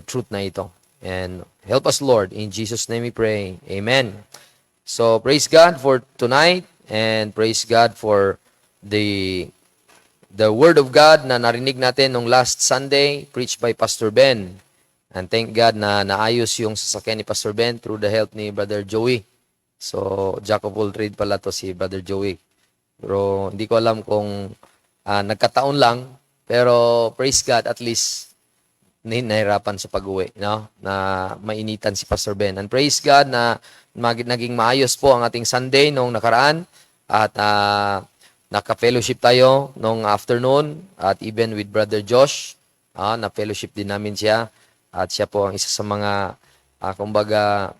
truth na ito. And help us, Lord. In Jesus' name we pray. Amen. So, praise God for tonight and praise God for the Word of God na narinig natin nung last Sunday, preached by Pastor Ben. And thank God na naayos yung sasakyan ni Pastor Ben through the help ni Brother Joey. So, jack of all trade pala to si Brother Joey. Pero hindi ko alam kung nagkataon lang. Pero praise God, at least nahirapan sa pag-uwi, no? Na mainitan si Pastor Ben. And praise God na naging maayos po ang ating Sunday nung nakaraan. At naka-fellowship tayo nung afternoon. At even with Brother Josh, na-fellowship din namin siya. At siya po ang isa sa mga, kumbaga,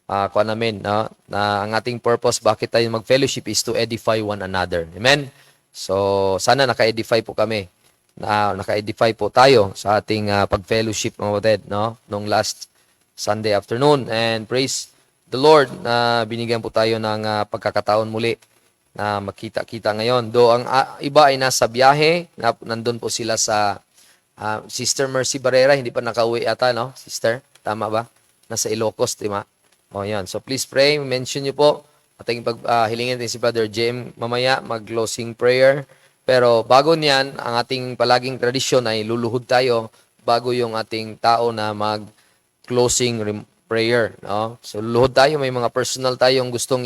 kuha namin, no? Na ang ating purpose, bakit tayo mag-fellowship is to edify one another. Amen? So, sana naka-edify po kami. Naka-edify po tayo sa ating pag-fellowship, mga kapatid, no? Nung last Sunday afternoon. And praise the Lord na binigyan po tayo ng pagkakataon muli na makita-kita ngayon. Though ang iba ay nasa biyahe, nandun po sila sa Sister Mercy Barrera, hindi pa nakauwi ata, no? Sister, tama ba? Nasa Ilocos, di ba? O yan. So please pray, mention nyo po. Ating hilingin natin si Brother Jem mamaya, mag-closing prayer. Pero bago niyan, ang ating palaging tradisyon ay luluhod tayo bago yung ating tao na mag-closing prayer. No? So luluhod tayo, may mga personal tayong gustong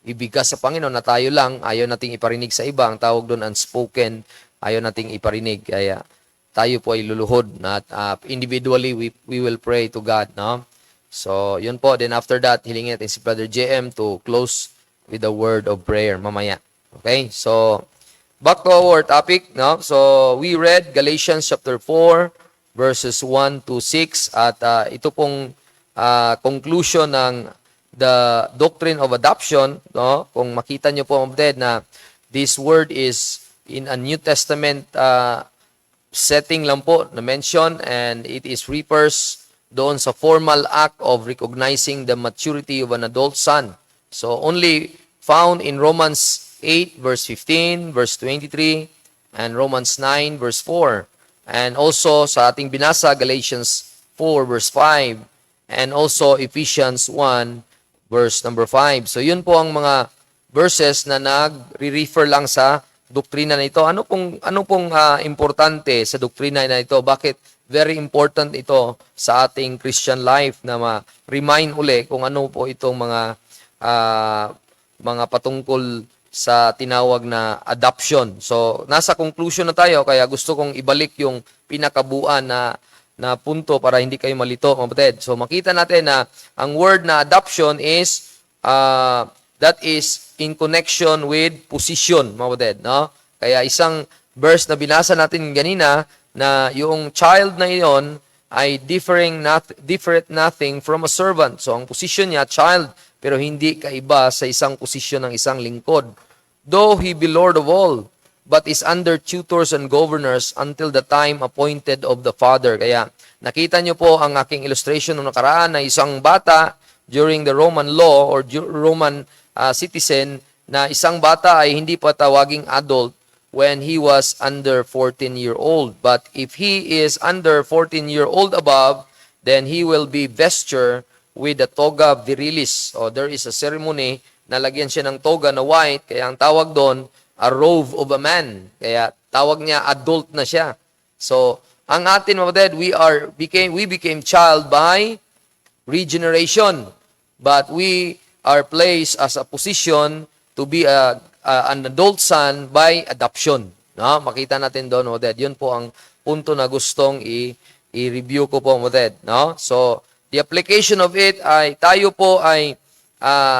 ibigkas sa Panginoon na tayo lang, ayaw nating iparinig sa iba. Ang tawag doon unspoken, ayaw nating iparinig. Kaya tayo po ay luluhod. Individually, we will pray to God. No? So yun po. Then after that, hilingin natin si Brother JM to close with a word of prayer mamaya. Okay? So back to our topic, no? So, we read Galatians chapter 4, verses 1 to 6. At ito pong conclusion ng the doctrine of adoption, no? Kung makita nyo po, na this word is in a New Testament setting lang po na mention, and it is refers doon sa formal act of recognizing the maturity of an adult son. So, only found in Romans 8, verse 15, verse 23, and Romans 9, verse 4. And also sa ating binasa, Galatians 4, verse 5, and also Ephesians 1, verse number 5. So yun po ang mga verses na nagre-refer lang sa doktrina na ito. Ano pong importante sa doktrina na ito? Bakit very important ito sa ating Christian life na ma-remind uli kung ano po itong mga patungkol sa tinawag na adoption. So, nasa conclusion na tayo, kaya gusto kong ibalik yung pinakabuan na punto para hindi kayo malito, mga kapatid. So, makita natin na ang word na adoption is, that is in connection with position, mga kapatid. No? Kaya isang verse na binasa natin ganina, na yung child na iyon ay different nothing from a servant. So, ang position niya, child, pero hindi kaiba sa isang posisyon ng isang lingkod. Though he be Lord of all, but is under tutors and governors until the time appointed of the Father. Kaya nakita nyo po ang aking illustration nung nakaraan na isang bata during the Roman law or Roman citizen, na isang bata ay hindi pa tawaging adult when he was under 14-year-old. But if he is under 14-year-old above, then he will be vesture with the toga virilis. O there is a ceremony na lagyan siya ng toga na white, kaya ang tawag doon, a robe of a man. Kaya tawag niya, adult na siya. So, ang atin, mga kapatid, we became child by regeneration. But we are placed as a position to be an adult son by adoption. No? Makita natin doon, mga kapatid. Yun po ang punto na gustong i-review ko po, mga kapatid. No? So, the application of it ay tayo po ay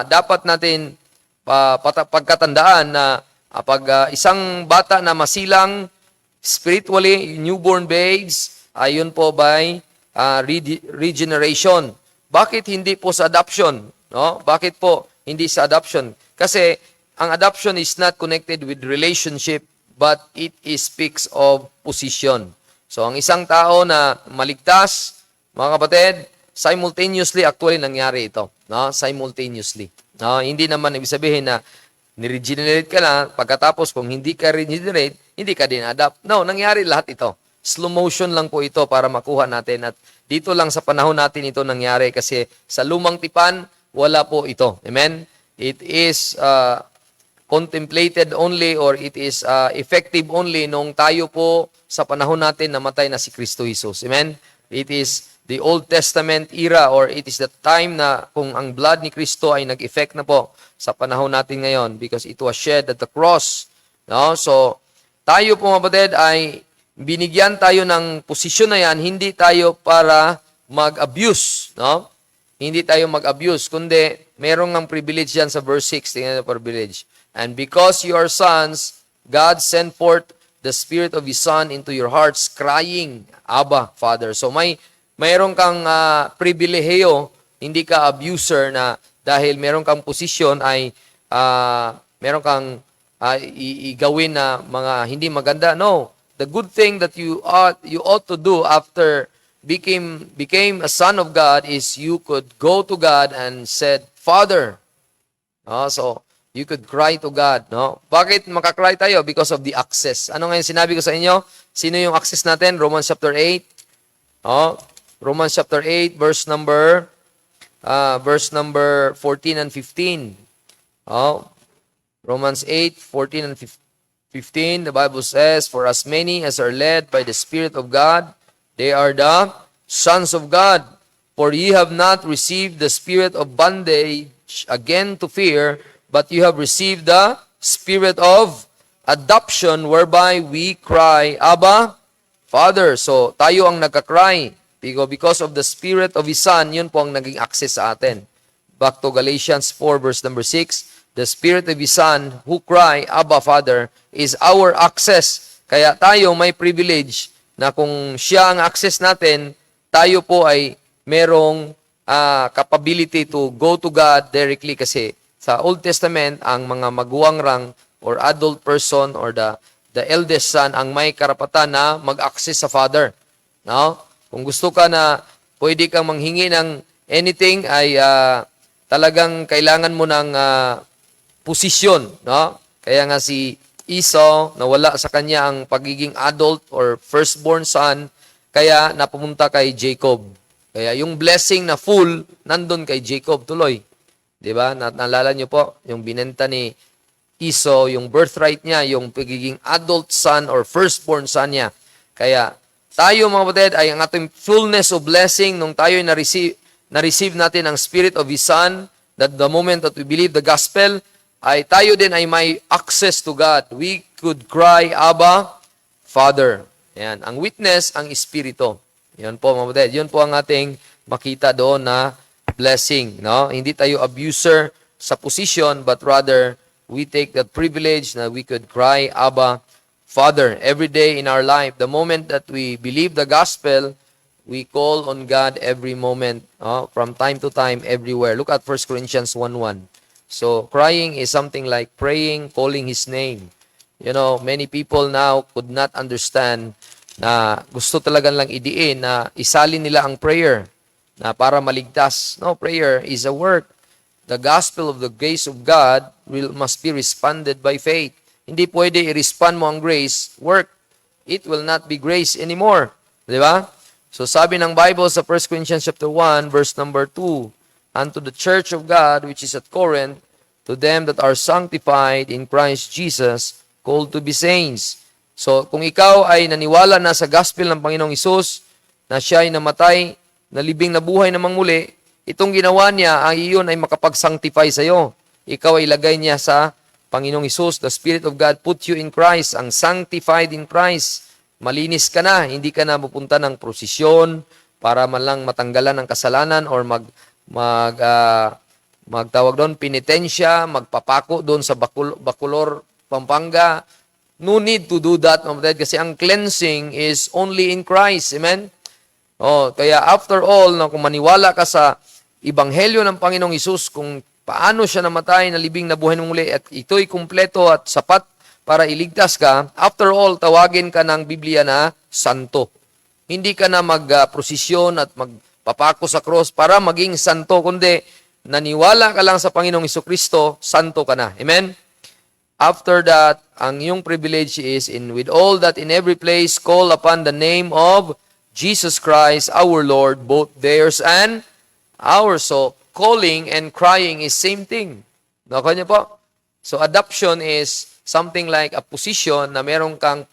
dapat natin pagkatandaan na pag isang bata na masilang spiritually, newborn babes, ayun po by regeneration. Bakit hindi po sa adoption? No? Bakit po hindi sa adoption? Kasi ang adoption is not connected with relationship, but it speaks of position. So ang isang tao na maligtas, mga kapatid, simultaneously, actually, nangyari ito. No? Simultaneously. No? Hindi naman ibig sabihin na ni-regenerate ka na, pagkatapos kung hindi ka regenerate, hindi ka din adapt. No, nangyari lahat ito. Slow motion lang po ito para makuha natin at Dito lang sa panahon natin ito nangyari kasi sa lumang tipan, wala po ito. Amen? It is contemplated only or it is effective only nung tayo po sa panahon natin namatay na si Kristo Jesus. Amen? It is the Old Testament era or it is the time na kung ang blood ni Kristo ay nag-effect na po sa panahon natin ngayon because it was shed at the cross. No? So, tayo po mga kapatid ay binigyan tayo ng posisyon na yan, hindi tayo para mag-abuse. No? Hindi tayo mag-abuse, kundi merong ang privilege yan sa verse 6. Tingnan na privilege. And because you are sons, God sent forth the Spirit of His Son into your hearts, crying, Abba, Father. So mayroon kang pribilehiyo, hindi ka abuser na dahil meron kang posisyon ay meron kang igawin na mga hindi maganda. No, the good thing that you ought to do after became a son of God is you could go to God and said, Father. So you could cry to God, no? Bakit makakry tayo? Because of the access. Ano ngayon sinabi ko sa inyo? Sino yung access natin? Romans chapter 8. Romans chapter 8, verse number 14 and 15. Romans 8, 14 and 15, the Bible says, For as many as are led by the Spirit of God, they are the sons of God. For ye have not received the spirit of bondage again to fear, but you have received the Spirit of adoption whereby we cry, Abba, Father. So, tayo ang nagka-cry because of the Spirit of His Son, yun po ang naging access sa atin. Back to Galatians 4 verse number 6, the Spirit of His Son who cry, Abba, Father, is our access. Kaya tayo may privilege na kung siya ang access natin, tayo po ay merong capability to go to God directly kasi sa Old Testament, ang mga maguwang rang or adult person or the eldest son ang may karapatan na mag-access sa Father. No? Kung gusto ka na pwede kang manghingi ng anything ay talagang kailangan mo ng posisyon. No? Kaya nga si Esau, nawala sa kanya ang pagiging adult or firstborn son, kaya napumunta kay Jacob. Kaya yung blessing na full, nandun kay Jacob tuloy. Diba? Naalala niyo po, yung binenta ni Esau, yung birthright niya, yung pagiging adult son or firstborn son niya. Kaya tayo mga kapatid ay ang ating fullness of blessing nung tayo na-receive natin ang Spirit of His Son, that the moment that we believe the gospel, ay tayo din ay may access to God. We could cry, Abba, Father. Yan. Ang witness, ang Espiritu. Yan po mga kapatid. Yun po ang ating makita doon na blessing, no? Hindi tayo abuser sa position, but rather we take that privilege na we could cry, Abba, Father, every day in our life. The moment that we believe the gospel, we call on God every moment, from time to time, everywhere. Look at 1 Corinthians 1:1. So, crying is something like praying, calling His name. You know, many people now could not understand na gusto talagang lang idiin na isalin nila ang prayer na para maligtas. No, prayer is a work. The gospel of the grace of God must be responded by faith. Hindi pwede i-respond mo ang grace, work. It will not be grace anymore. Di ba? So sabi ng Bible sa 1 Corinthians chapter 1, verse number 2, unto the church of God which is at Corinth, to them that are sanctified in Christ Jesus, called to be saints. So kung ikaw ay naniwala na sa gospel ng Panginoong Hesus, na siya ay namatay, nalibing na buhay namang muli, itong ginawa niya, ang iyon ay makapag-sanctify sa iyo. Ikaw ay ilagay niya sa Panginoong Hesus. The Spirit of God put you in Christ, ang sanctified in Christ. Malinis ka na, hindi ka na pupunta ng prosesyon para man lang matanggalan ng kasalanan or magtawag doon, penitensya, magpapako doon sa Bacolor, Pampanga. No need to do that, kasi ang cleansing is only in Christ. Amen? Kaya after all, kung maniwala ka sa Ebanghelyo ng Panginoong Hesus, kung paano siya namatay, nalibing, nabuhay ng muli, at ito'y kumpleto at sapat para iligtas ka, after all, tawagin ka ng Biblia na santo. Hindi ka na magprosesyon at magpapako sa cross para maging santo, kundi naniwala ka lang sa Panginoong Hesukristo, santo ka na. Amen? After that, ang iyong privilege is, with all that in every place, call upon the name of Jesus Christ, our Lord, both theirs and ours. So, calling and crying is same thing. Nakuha niyo po? So, adoption is something like a position na meron kang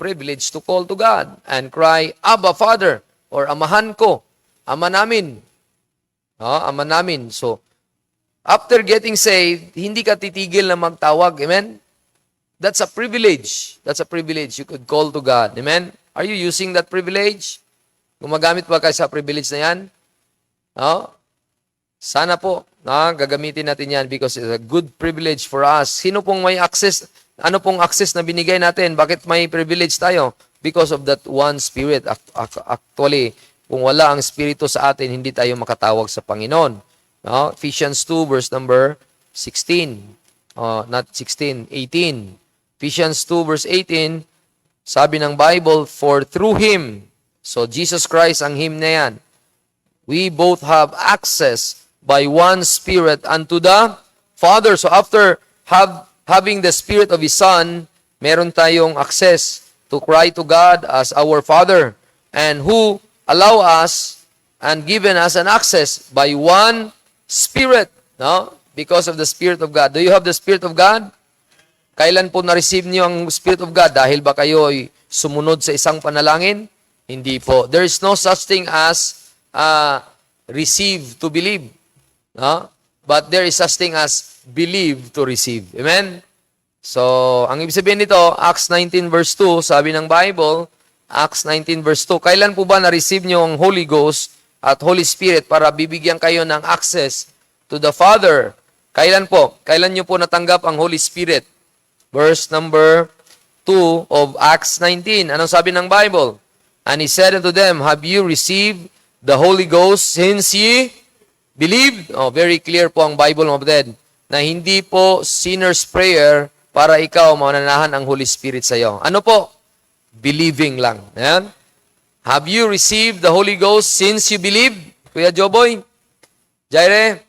privilege to call to God and cry, Abba, Father, or Amahan ko, Ama namin. Ama namin. So, after getting saved, hindi ka titigil na magtawag. Amen? That's a privilege. That's a privilege. You could call to God. Amen? Are you using that privilege? Gumagamit ba kayo sa privilege na yan? Sana po, gagamitin natin yan because it's a good privilege for us. Sino pong may access? Ano pong access na binigay natin? Bakit may privilege tayo? Because of that one Spirit. Actually, kung wala ang Espiritu sa atin, hindi tayo makatawag sa Panginoon. Ephesians 2 verse number 16. Not 16, 18. Ephesians 2 verse 18, sabi ng Bible, for through Him, so Jesus Christ ang Him na yan, we both have access by one Spirit unto the Father. So after having the Spirit of His Son, meron tayong access to cry to God as our Father, and who allow us and given us an access by one Spirit, because of the Spirit of God. Do you have the Spirit of God? Kailan po na-receive niyo ang Spirit of God? Dahil ba kayo ay sumunod sa isang panalangin? Hindi po. There is no such thing as receive to believe. But there is such thing as believe to receive. Amen? So, ang ibig sabihin nito, Acts 19 verse 2, sabi ng Bible, Acts 19 verse 2, kailan po ba na-receive niyo ang Holy Ghost at Holy Spirit para bibigyan kayo ng access to the Father? Kailan po? Kailan niyo po natanggap ang Holy Spirit? Verse number 2 of Acts 19. Anong sabi ng Bible? And He said unto them, have you received the Holy Ghost since ye believed? Very clear po ang Bible, mga kapatid, na hindi po sinner's prayer para ikaw mananahan ang Holy Spirit sa iyo. Ano po? Believing lang. Ayan? Have you received the Holy Ghost since you believed? Kuya Joboy? Jaire?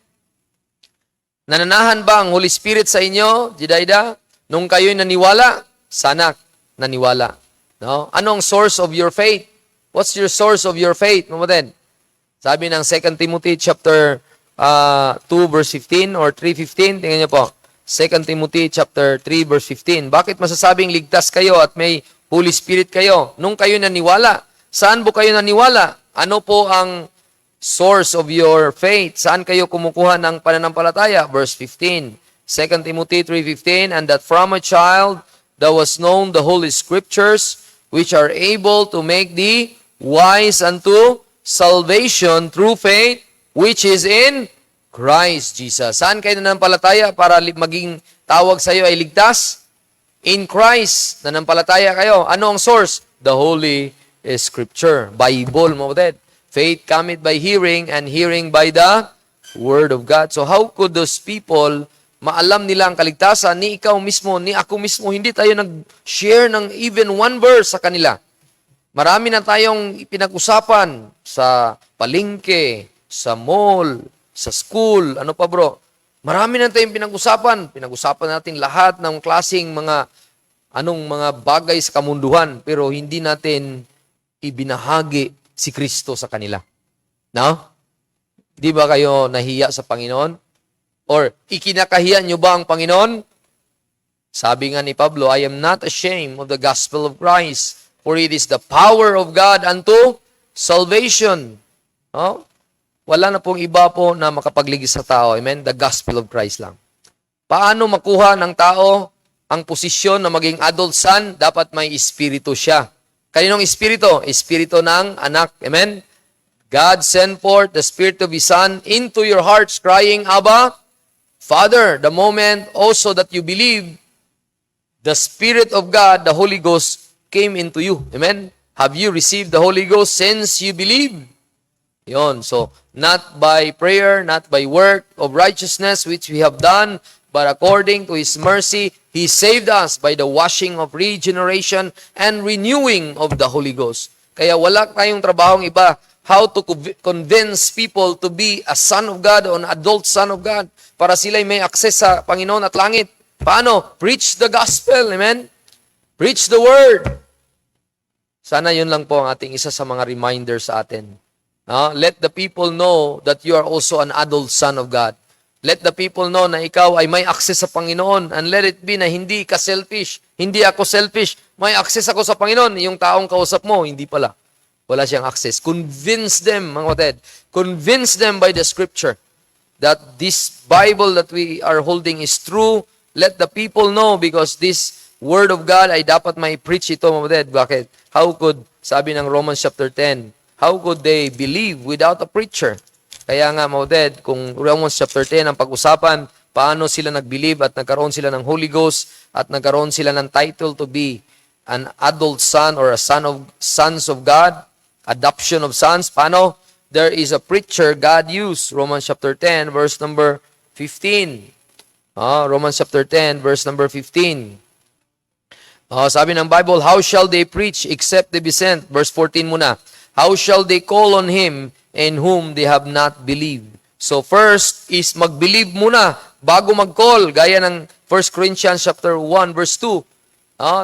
Nananahan ba ang Holy Spirit sa inyo, Jidaida? Nung kayo'y naniwala? Sana naniwala. No? Anong source of your faith? What's your source of your faith? Mamatid? Sabi ng 2 Timothy chapter 2 verse 15 or 3:15. Tingnan niyo po. 2 Timothy chapter 3 verse 15. Bakit masasabing ligtas kayo at may Holy Spirit kayo? Nung kayo naniwala. Saan po kayo naniwala? Ano po ang source of your faith? Saan kayo kumukuha ng pananampalataya? Verse 15. 2 Timothy 3:15, and that from a child thou was known the Holy Scriptures, which are able to make thee wise unto salvation through faith, which is in Christ Jesus. Saan kayo nanampalataya para maging tawag sa iyo ay ligtas? In Christ, nanampalataya kayo. Ano ang source? The Holy Scripture. Bible, mo kapatid. Faith cometh by hearing, and hearing by the Word of God. So how could those people maalam nila ang kaligtasan, ni ikaw mismo, ni ako mismo, hindi tayo nag-share ng even one verse sa kanila. Marami na tayong pinag-usapan sa palengke, sa mall, sa school, ano pa bro? Marami na tayong pinag-usapan. Pinag-usapan natin lahat ng klaseng mga bagay sa kamunduhan, pero hindi natin ibinahagi si Kristo sa kanila. No? Di ba kayo nahiya sa Panginoon? Or, ikinakahiya nyo ba ang Panginoon? Sabi nga ni Pablo, I am not ashamed of the gospel of Christ, for it is the power of God unto salvation. Wala na pong iba po na makapagligis sa tao. Amen? The gospel of Christ lang. Paano makuha ng tao ang posisyon na maging adult son? Dapat may espiritu siya. Kaninong espiritu? Espiritu ng anak. Amen? God sent forth the Spirit of His Son into your hearts, crying, Abba, Father. The moment also that you believe, the Spirit of God, the Holy Ghost, came into you. Amen? Have you received the Holy Ghost since you believe? Yon. So, not by prayer, not by work of righteousness which we have done, but according to His mercy, He saved us by the washing of regeneration and renewing of the Holy Ghost. Kaya wala tayong trabahong iba how to convince people to be a son of God or an adult son of God para sila'y may access sa Panginoon at langit. Paano? Preach the gospel, amen? Preach the word. Sana yun lang po ang ating isa sa mga reminder sa atin. Let the people know that you are also an adult son of God. Let the people know na ikaw ay may access sa Panginoon, and let it be na hindi ka selfish. Hindi ako selfish. May access ako sa Panginoon. Yung taong kausap mo, hindi pala. Wala siyang access. Convince them, mga kapatid. Convince them by the Scripture that this Bible that we are holding is true. Let the people know, because this Word of God ay dapat may preach ito, mga kapatid. Bakit? How could, sabi ng Romans chapter 10, how could they believe without a preacher? Kaya nga, mga kapatid, kung Romans chapter 10 ang pag-usapan, paano sila nag-believe at nagkaroon sila ng Holy Ghost at nagkaroon sila ng title to be an adult son or a sons of God, adoption of sons. Paano? There is a preacher God used. Romans chapter 10, verse number 15. Romans chapter 10, verse number 15. Sabi ng Bible, how shall they preach except they be sent? Verse 14 muna. How shall they call on Him in whom they have not believed? So first is mag-believe muna bago mag-call. Gaya ng 1 Corinthians chapter 1, verse 2.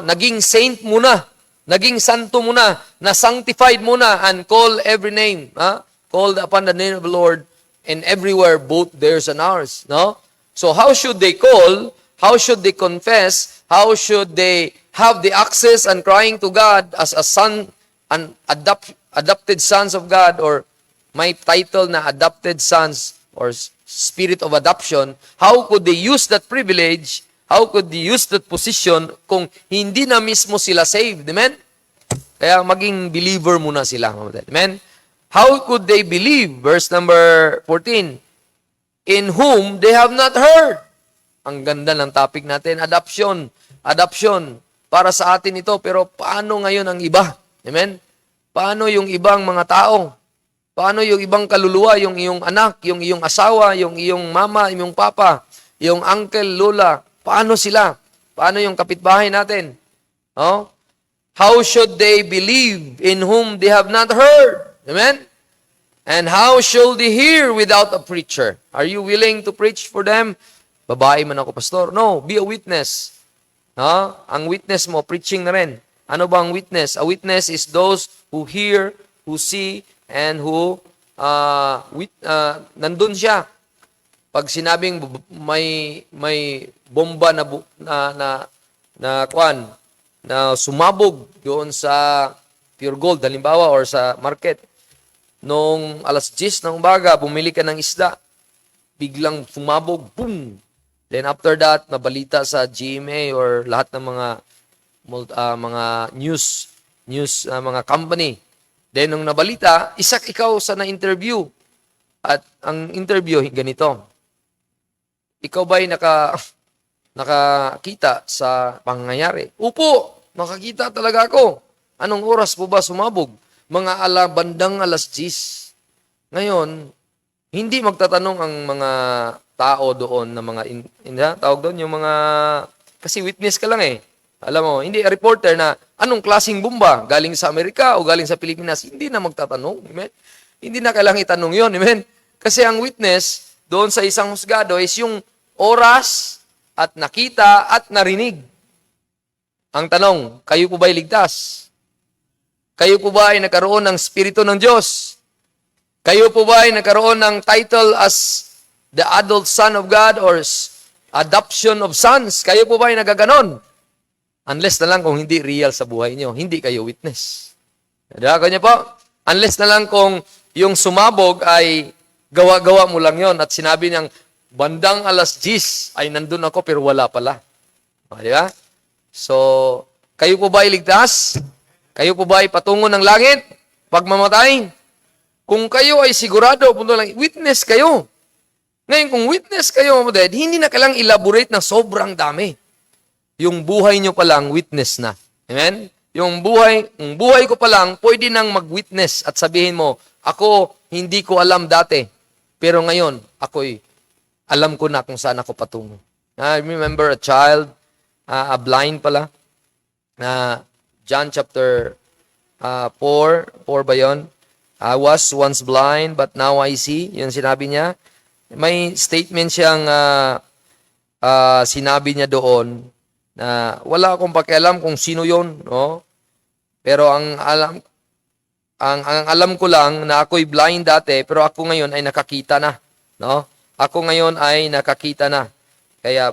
Naging saint muna. Naging santo muna. Na-sanctified muna and call every name. Called upon the name of the Lord, and everywhere, both theirs and ours. No? So how should they call? How should they confess? How should they have the access and crying to God as a son, an adopted sons of God, or may title na adopted sons or spirit of adoption? How could they use that privilege? How could they use that position kung hindi na mismo sila saved? Amen? Kaya maging believer muna sila. Amen? How could they believe? Verse number 14. In whom they have not heard. Ang ganda ng topic natin. Adoption. Adoption. Para sa atin ito. Pero paano ngayon ang iba? Amen? Paano yung ibang mga tao? Paano yung ibang kaluluwa? Yung iyong anak, yung iyong asawa, yung iyong mama, yung papa, yung uncle, lola. Paano sila? Paano yung kapitbahay natin? How should they believe in whom they have not heard? Amen? And how shall they hear without a preacher? Are you willing to preach for them? Babae man ako, pastor. No, be a witness. Ang witness mo, preaching na rin. Ano ba ang witness? A witness is those who hear, who see, and who nandun siya. Pag sinabing may bomba na sumabog doon sa Pure Gold, halimbawa, or sa market, nung alas 10 ng umaga, bumili ka ng isda, biglang sumabog, boom! Then after that, nabalita sa GMA or lahat ng mga news mga company. Then nung nabalita, ikaw sa na-interview. At ang interview, ganito. Ikaw ba'y nakakita sa pangyayari? Upo, nakakita talaga ako. Anong oras po ba sumabog? Mga bandang alas 10. Ngayon, hindi magtatanong ang mga tao doon na tawag doon, yung mga, kasi witness ka lang eh. Alam mo, hindi reporter na anong klaseng bomba, galing sa Amerika o galing sa Pilipinas, hindi na magtatanong. Amen? Hindi na kailangan itanong yun. Amen? Kasi ang witness doon sa isang husgado is yung oras at nakita at narinig. Ang tanong, kayo po ba'y ligtas? Kayo po ba ay nagkaroon ng Espiritu ng Diyos? Kayo po ba ay nagkaroon ng title as the adult son of God or adoption of sons? Kayo po ba ay nagaganon? Unless na lang kung hindi real sa buhay niyo, hindi kayo witness. Kaya niyo po? Unless na lang kung yung sumabog ay gawa-gawa mo lang yon at sinabi niyang bandang alas 10 ay nandun ako pero wala pala. Di ba? So, kayo po ba ay ligtas? Kayo po ba ay patungo ng langit? Pag mamatay? Kung kayo ay sigurado, witness kayo. Ngayon, kung witness kayo, hindi na kailangang elaborate na sobrang dami. Yung buhay nyo palang witness na. Amen? Yung buhay ko palang, pwede nang mag-witness at sabihin mo, ako, hindi ko alam dati. Pero ngayon, alam ko na kung saan ako patungo. I remember a child, a blind pala, John chapter 4 ba yun? I was once blind, but now I see. Yun sinabi niya. May statement siyang sinabi niya doon na wala akong pakialam kung sino yun. No? Pero ang alam ko lang na ako'y blind dati, pero ako ngayon ay nakakita na, no? Ako ngayon ay nakakita na. Kaya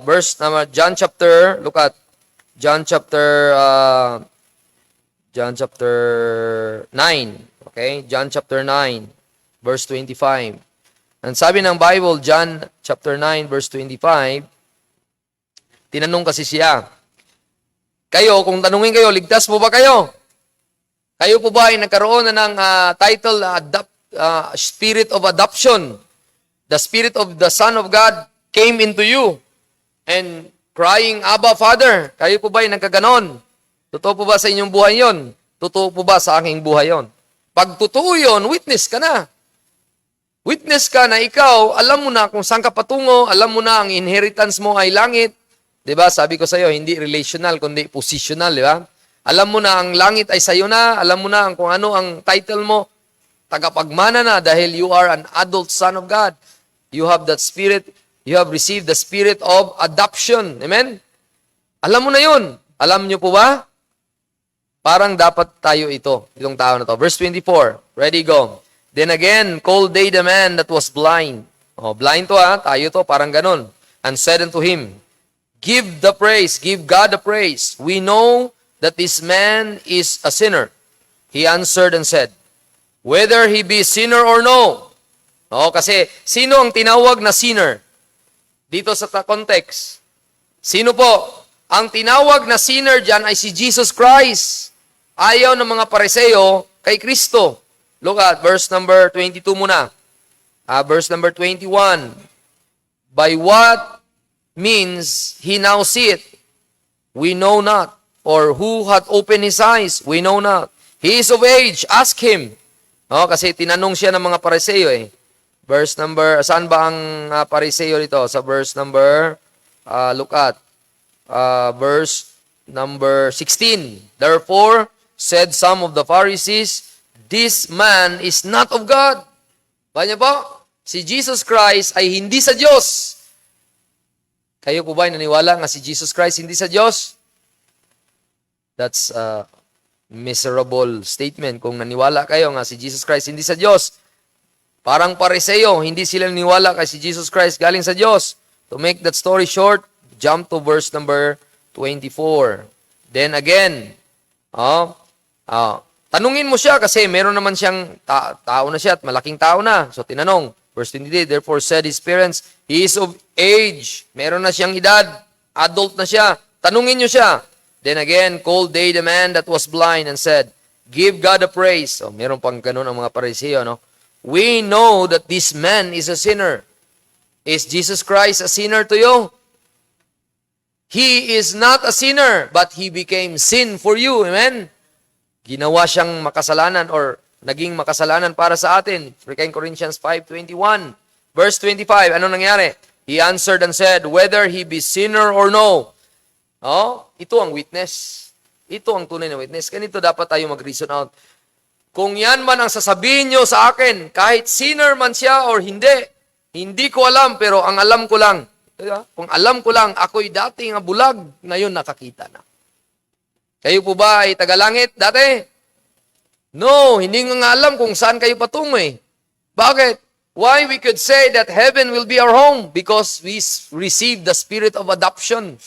John chapter, look at John chapter 9. Okay? John chapter 9, verse 25. Ang sabi ng Bible, John chapter 9, verse 25, tinanong kasi siya, kayo, kung tanungin kayo, ligtas po ba kayo? Kayo po ba ay nagkaroon na ng title, Spirit of Adoption? The Spirit of the Son of God came into you and crying, Abba, Father. Kayo po ba ay nagkaganon? Totoo po ba sa inyong buhay yon? Totoo po ba sa aking buhay yon? Pag totoo yon, witness ka na. Witness ka na ikaw, alam mo na kung saan ka patungo, alam mo na ang inheritance mo ay langit. Diba? Sabi ko sa iyo, hindi relational, kundi positional, di ba? Alam mo na ang langit ay sayo na, alam mo na kung ano ang title mo, tagapagmana na dahil you are an adult son of God. You have that spirit, you have received the spirit of adoption. Amen? Alam mo na yun. Alam nyo po ba? Parang dapat tayo itong tao na to. Verse 24, ready, go. Then again, called they the man that was blind. Oh, blind to tayo to, parang ganun. And said unto him, give the praise, give God the praise. We know that this man is a sinner. He answered and said, whether he be sinner or no. O, kasi sino ang tinawag na sinner? Dito sa context. Sino po? Ang tinawag na sinner dyan ay si Jesus Christ. Ayaw ng mga Pariseo kay Kristo. Look at verse number 22 muna. Verse number 21. By what means he now seeth, we know not. Or who hath opened his eyes, we know not. He is of age, ask him. No, kasi tinanong siya ng mga Pariseo Verse number, saan ba ang Pariseo dito? Sa verse number, look at, verse number 16. Therefore, said some of the Pharisees, this man is not of God. Ba niya po? Si Jesus Christ ay hindi sa Diyos. Kayo po ba ay naniwala nga si Jesus Christ hindi sa Diyos? That's a miserable statement. Kung naniwala kayo nga si Jesus Christ hindi sa Diyos, parang Pariseo, hindi sila naniwala kay si Jesus Christ galing sa Diyos. To make that story short, jump to verse number 24. Then again, tanungin mo siya kasi meron naman siyang tao na siya at malaking tao na. So tinanong, verse 28, therefore said his parents, he is of age. Meron na siyang edad. Adult na siya. Tanungin niyo siya. Then again, called they the man that was blind and said, give God the praise. So, meron pang ganun ang mga Pariseo, no? We know that this man is a sinner. Is Jesus Christ a sinner to you? He is not a sinner, but he became sin for you. Amen? Ginawa siyang makasalanan or naging makasalanan para sa atin. 2 Corinthians 5:21. Verse 25, ano nangyari? He answered and said, whether he be sinner or no. Ito ang witness. Ito ang tunay na witness. Ganito dapat tayo mag-reason out. Kung yan man ang sasabihin nyo sa akin, kahit sinner man siya or hindi ko alam, pero ang alam ko lang, kung alam ko lang, ako'y dating bulag, ngayon nakakita na. Kayo po ba ay tagalangit dati? No, hindi nga alam kung saan kayo patungo Bakit? Why we could say that heaven will be our home? Because we receive the spirit of adoption.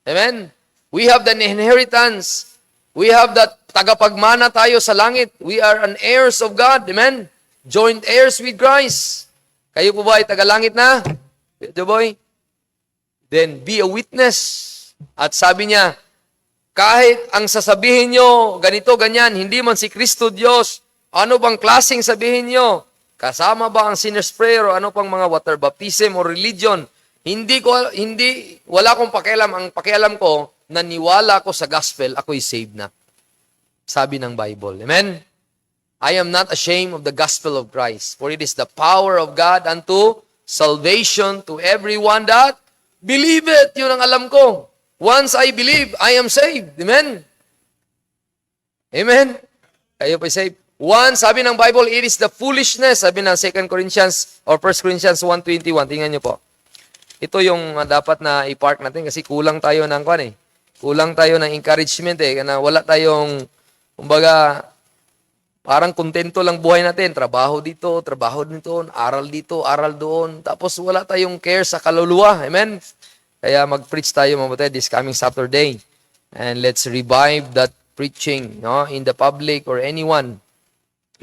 Amen? We have the inheritance. We have that tagapagmana tayo sa langit. We are an heirs of God. Amen? Joint heirs with Christ. Kayo po ba ay tagalangit na? Boy? Then be a witness. At sabi niya, kahit ang sasabihin nyo, ganito, ganyan, hindi man si Kristo Diyos, ano bang klaseng sabihin nyo? Kasama ba ang sinner's prayer o ano pang mga water baptism o religion? Wala akong pakialam. Ang pakialam ko, naniwala ko sa gospel, ako'y saved na. Sabi ng Bible. Amen? I am not ashamed of the gospel of Christ, for it is the power of God unto salvation to everyone that believeth. Yun ang alam ko. Once I believe, I am saved. Amen? Amen? Kayo po'y saved. Once, sabi ng Bible, it is the foolishness. Sabi ng 2 Corinthians or 1 Corinthians 1:21. Tingnan niyo po. Ito yung dapat na i-park natin kasi kulang tayo ng Kulang tayo ng encouragement na wala tayong Kumbaga, parang kontento lang buhay natin. Trabaho dito, aral dito, aral doon. Tapos wala tayong care sa kaluluwa. Amen? Kaya mag-preach tayo mabuti this coming Saturday. And let's revive that preaching, no, in the public or anyone.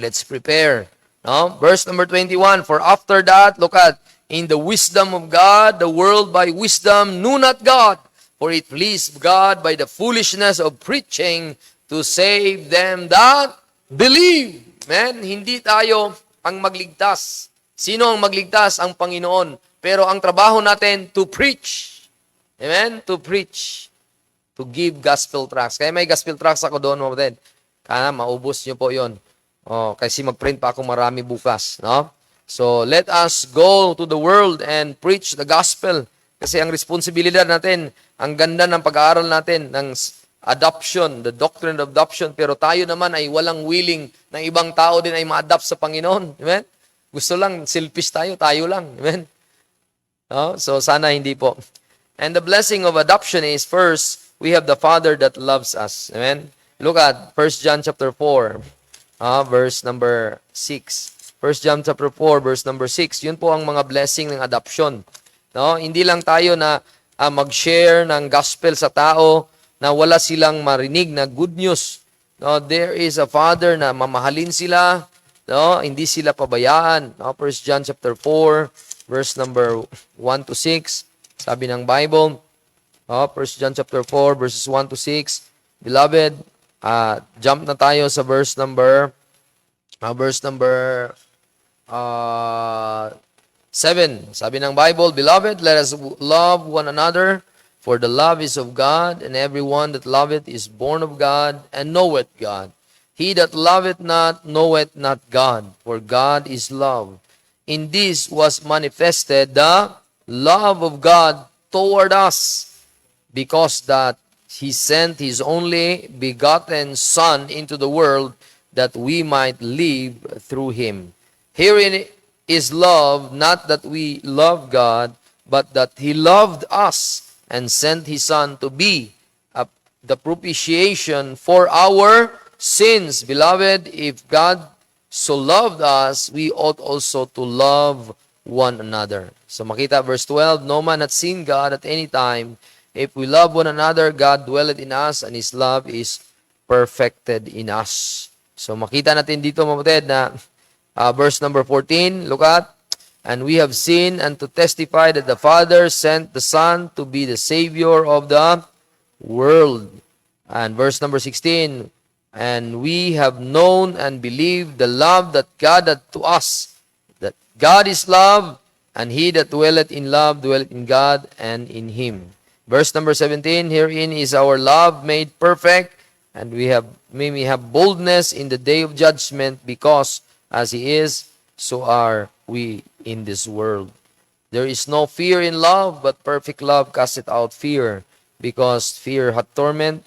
Let's prepare. No? Verse number 21, for after that, look at, in the wisdom of God, the world by wisdom knew not God, for it pleased God by the foolishness of preaching to save them that believe. Man, hindi tayo ang magligtas. Sino ang magligtas? Ang Panginoon. Pero ang trabaho natin, to preach. Amen? To preach. To give gospel tracts. Kaya may gospel tracts ako doon, mga. Kana, maubos nyo po yon. Kasi mag-print pa ako marami bukas. No? So, let us go to the world and preach the gospel. Kasi ang responsibilidad natin, ang ganda ng pag-aaral natin, ng adoption, the doctrine of adoption, pero tayo naman ay walang willing na ibang tao din ay ma-adopt sa Panginoon. Amen? Gusto lang, selfish tayo lang. Amen? No? So, sana hindi po. And the blessing of adoption is, first, we have the Father that loves us. Amen? Look at 1 John chapter 4. Verse number 6. 1 John chapter 4, verse number 6. Yun po ang mga blessing ng adoption. No? Hindi lang tayo na mag-share ng gospel sa tao na wala silang marinig na good news. No? There is a Father na mamahalin sila. No? Hindi sila pabayaan. No? 1 John chapter 4, verse number 1 to 6. Sabi ng Bible, 1 John chapter 4, verses 1 to 6. Beloved, jump na tayo sa verse number 7. Sabi ng Bible, Beloved, let us love one another, for the love is of God, and everyone that loveth is born of God, and knoweth God. He that loveth not knoweth not God, for God is love. In this was manifested the love of God toward us, because that He sent His only begotten Son into the world that we might live through Him. Herein is love, not that we love God, but that He loved us and sent His Son to be the propitiation for our sins. Beloved, if God so loved us, we ought also to love one another. So makita verse 12, no man hath seen God at any time. If we love one another, God dwelleth in us, and His love is perfected in us. So makita natin dito, mga na verse number 14, look at, and we have seen and to testify that the Father sent the Son to be the Savior of the world. And verse number 16, and we have known and believed the love that God hath to us, that God is love, and he that dwelleth in love dwelleth in God and in Him. Verse number 17, herein is our love made perfect, and we may have boldness in the day of judgment, because as He is, so are we in this world. There is no fear in love, but perfect love casteth out fear, because fear hath torment,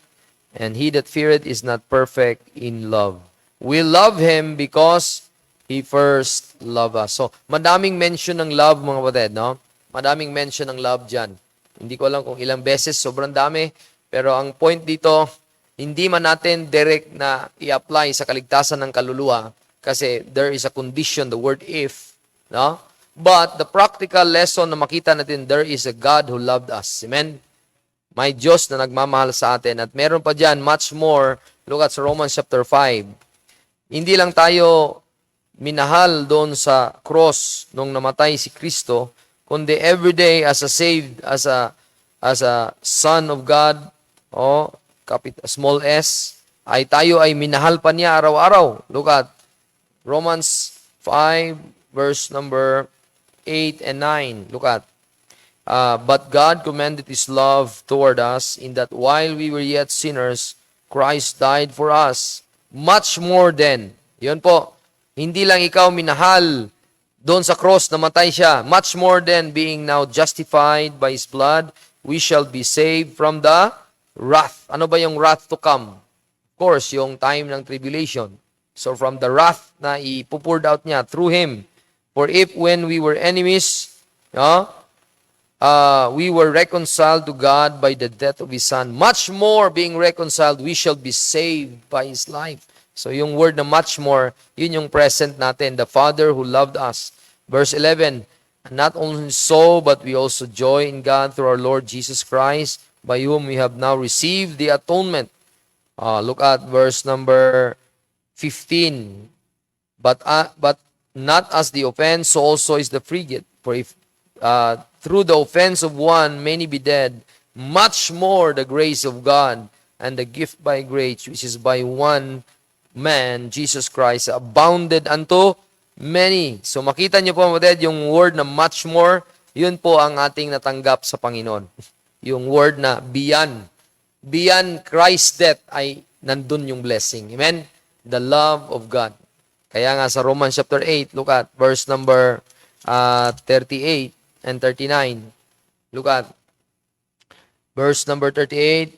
and he that feareth is not perfect in love. We love Him because He first loved us. So, madaming mention ng love, mga kapatid, no? Madaming mention ng love dyan. Hindi ko alam kung ilang beses, sobrang dami. Pero ang point dito, hindi man natin direct na i-apply sa kaligtasan ng kaluluwa kasi there is a condition, the word if, no? But the practical lesson na makita natin, there is a God who loved us. Amen? May Diyos na nagmamahal sa atin. At meron pa dyan, much more. Look at Romans chapter 5. Hindi lang tayo minahal doon sa cross nung namatay si Kristo, kundi everyday as a saved, as a son of God, small s, tayo ay minahal pa niya araw-araw. Look at Romans 5, verse number 8 and 9. Look at, but God commended His love toward us, in that while we were yet sinners, Christ died for us. Much more than, yun po, hindi lang ikaw minahal doon sa cross, namatay siya. Much more than being now justified by His blood, we shall be saved from the wrath. Ano ba yung wrath to come? Of course, yung time ng tribulation. So from the wrath na ipupoured out niya through Him. For if when we were enemies, we were reconciled to God by the death of His Son. Much more being reconciled, we shall be saved by His life. So yung word na much more, yun yung present natin. The Father who loved us. Verse 11, not only so, but we also joy in God through our Lord Jesus Christ, by whom we have now received the atonement. Look at verse number 15. But not as the offense, so also is the free gift. For if through the offense of one many be dead, much more the grace of God and the gift by grace, which is by one man, Jesus Christ, abounded unto many. So makita niyo po, mga yung word na much more, yun po ang ating natanggap sa Panginoon. Yung word na beyond. Beyond Christ's death ay nandun yung blessing. Amen? The love of God. Kaya nga sa Romans chapter 8, look at verse number 38 and 39. Look at verse number 38,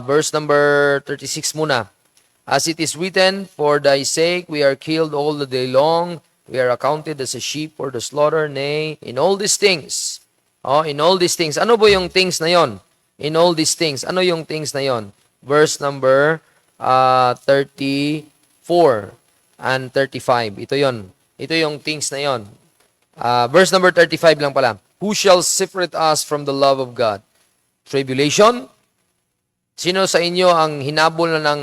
verse number 36 muna. As it is written, for thy sake we are killed all the day long, we are accounted as a sheep for the slaughter, nay, in all these things. In all these things. Ano po yung things na yon? In all these things. Ano yung things na yon? Verse number 34 and 35. Ito yon. Ito yung things na yon. Verse number 35 lang pala. Who shall separate us from the love of God? Tribulation? Sino sa inyo ang hinabol na ng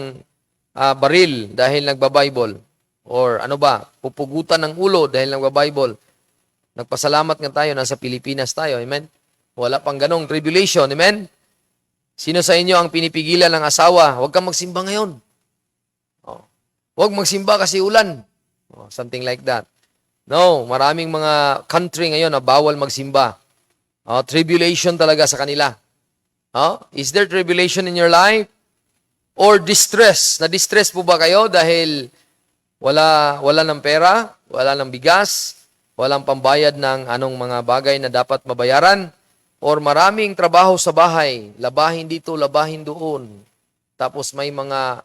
baril dahil nagba-Bible? Or ano ba? Pupugutan ng ulo dahil nagba-Bible? Nagpasalamat nga tayo, nasa Pilipinas tayo. Amen? Wala pang ganong tribulation. Amen? Sino sa inyo ang pinipigilan ng asawa? Huwag kang magsimba ngayon. Huwag magsimba kasi ulan. Something like that. No, maraming mga country ngayon na bawal magsimba. Tribulation talaga sa kanila. Is there tribulation in your life? Or distress? Na-distress po ba kayo dahil wala ng pera, wala ng bigas, walang pambayad ng anong mga bagay na dapat mabayaran? Or maraming trabaho sa bahay, labahin dito, labahin doon. Tapos may mga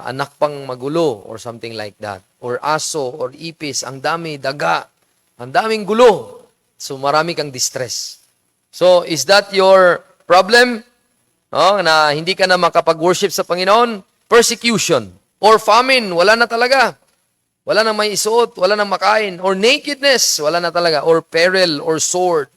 anak pang magulo or something like that. Or aso, or ipis, ang dami, daga, ang daming gulo. So marami kang distress. So is that your problem? Na hindi ka na makapag-worship sa Panginoon? Persecution. Or famine, wala na talaga. Wala na may isuot, wala na makain. Or nakedness, wala na talaga. Or peril, or sword.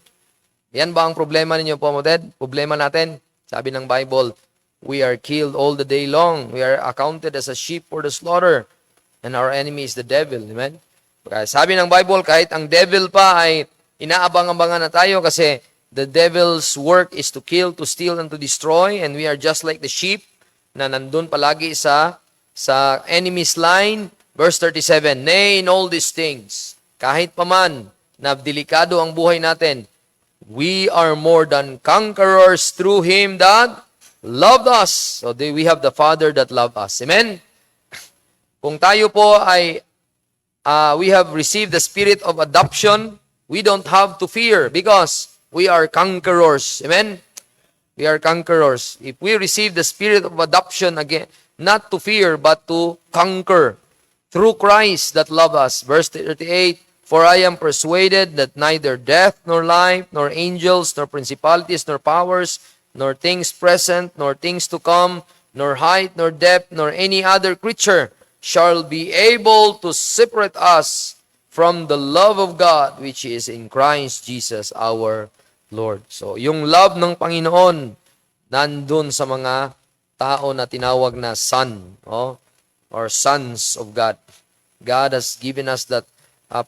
Yan ba ang problema ninyo po, Moted? Problema natin? Sabi ng Bible, we are killed all the day long. We are accounted as a sheep for the slaughter. And our enemy is the devil. Amen? Sabi ng Bible, kahit ang devil pa ay inaabang-abangan na tayo kasi the devil's work is to kill, to steal, and to destroy. And we are just like the sheep na nandun palagi sa enemy's line. Verse 37, nay, in all these things, kahit paman na delikado ang buhay natin, we are more than conquerors through Him that loved us. So we have the Father that loved us. Amen? Kung tayo po ay we have received the spirit of adoption, we don't have to fear because we are conquerors. Amen? We are conquerors. If we receive the spirit of adoption, again, not to fear, but to conquer through Christ that loved us. Verse 38, for I am persuaded that neither death, nor life, nor angels, nor principalities, nor powers, nor things present, nor things to come, nor height, nor depth, nor any other creature shall be able to separate us from the love of God which is in Christ Jesus our Lord. So, yung love ng Panginoon nandun sa mga tao na tinawag na son, or sons of God. God has given us that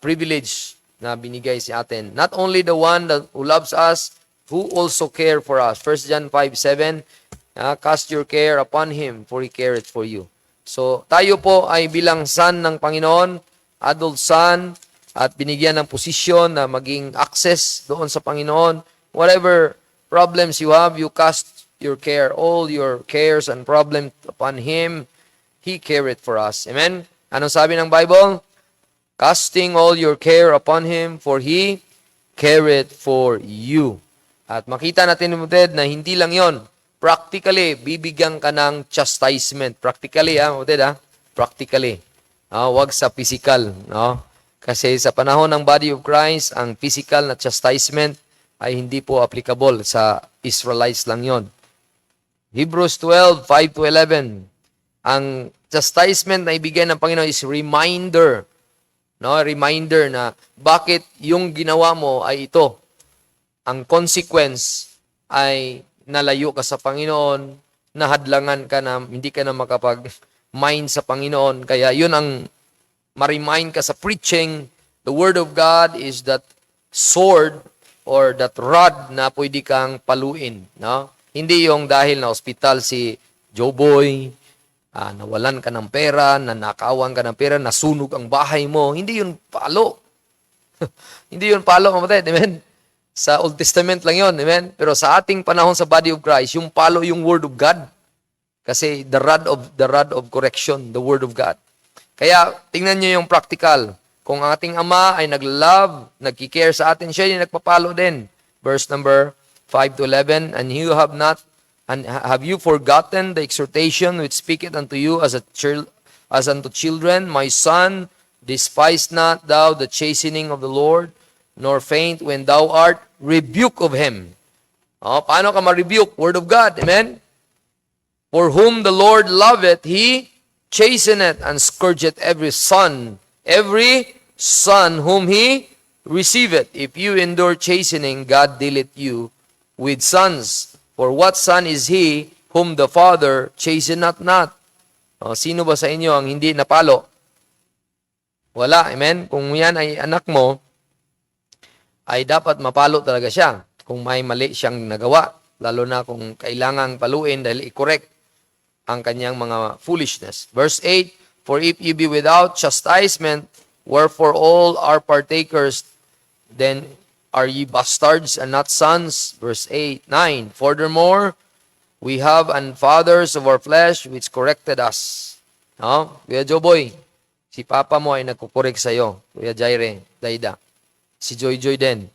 privilege na binigay sa atin. Not only the one who loves us, who also care for us. 1 John 5:7, cast your care upon Him, for He careth for you. So, tayo po ay bilang son ng Panginoon, adult son, at binigyan ng posisyon na maging access doon sa Panginoon. Whatever problems you have, you cast your care, all your cares and problems upon Him. He careth for us. Amen? Anong sabi ng Bible? Casting all your care upon Him, for He careth for you. At makita natin, Ted, na hindi lang yon. Practically, bibigyan ka ng chastisement. Practically, Ted, practically. Wag sa physical. Kasi sa panahon ng body of Christ, ang physical na chastisement ay hindi po applicable sa Israelites lang yon. Hebrews 12, 5 to 11. Ang chastisement na ibigay ng Panginoon is reminder. No? Reminder na bakit yung ginawa mo ay ito. Ang consequence ay nalayo ka sa Panginoon, nahadlangan ka na, hindi ka na makapag-mind sa Panginoon. Kaya yun ang ma-remind ka sa preaching. The Word of God is that sword or that rod na pwede kang paluin. No? Hindi yung dahil na ospital si Joboy, nawalan ka ng pera, nanakawan ka ng pera, nasunog ang bahay mo. Hindi yun palo. Hindi yun palo, kamatid. Amen? Sa Old Testament lang yun. Amen? Pero sa ating panahon sa body of Christ, yung palo yung Word of God. Kasi the rod of correction, the Word of God. Kaya tingnan niyo yung practical. Kung ang ating Ama ay nag-love, nagki-care sa atin, siya yung nagpapalo din. Verse number 5 to 11, and have you forgotten the exhortation which speaketh unto you as unto children, my son, despise not thou the chastening of the Lord, nor faint when thou art rebuked of him. Paano ka ma-rebuke? Word of God. Amen? For whom the Lord loveth, He chasteneth and scourgeth every son whom He receiveth. If you endure chastening, God dealeth you with sons. For what son is he whom the Father chasteneth not? Sino ba sa inyo ang hindi napalo? Wala, amen? Kung yan ay anak mo, ay dapat mapalo talaga siya. Kung may mali siyang nagawa, lalo na kung kailangang paluin dahil i-correct ang kanyang mga foolishness. Verse 8, for if you be without chastisement, wherefore all are partakers, then are ye bastards and not sons? Verse 9. Furthermore, we have and fathers of our flesh which corrected us. Kuya Joboy, si Papa mo ay nagkukorek sa'yo. Kuya Jaire, Daida. Si Joy din.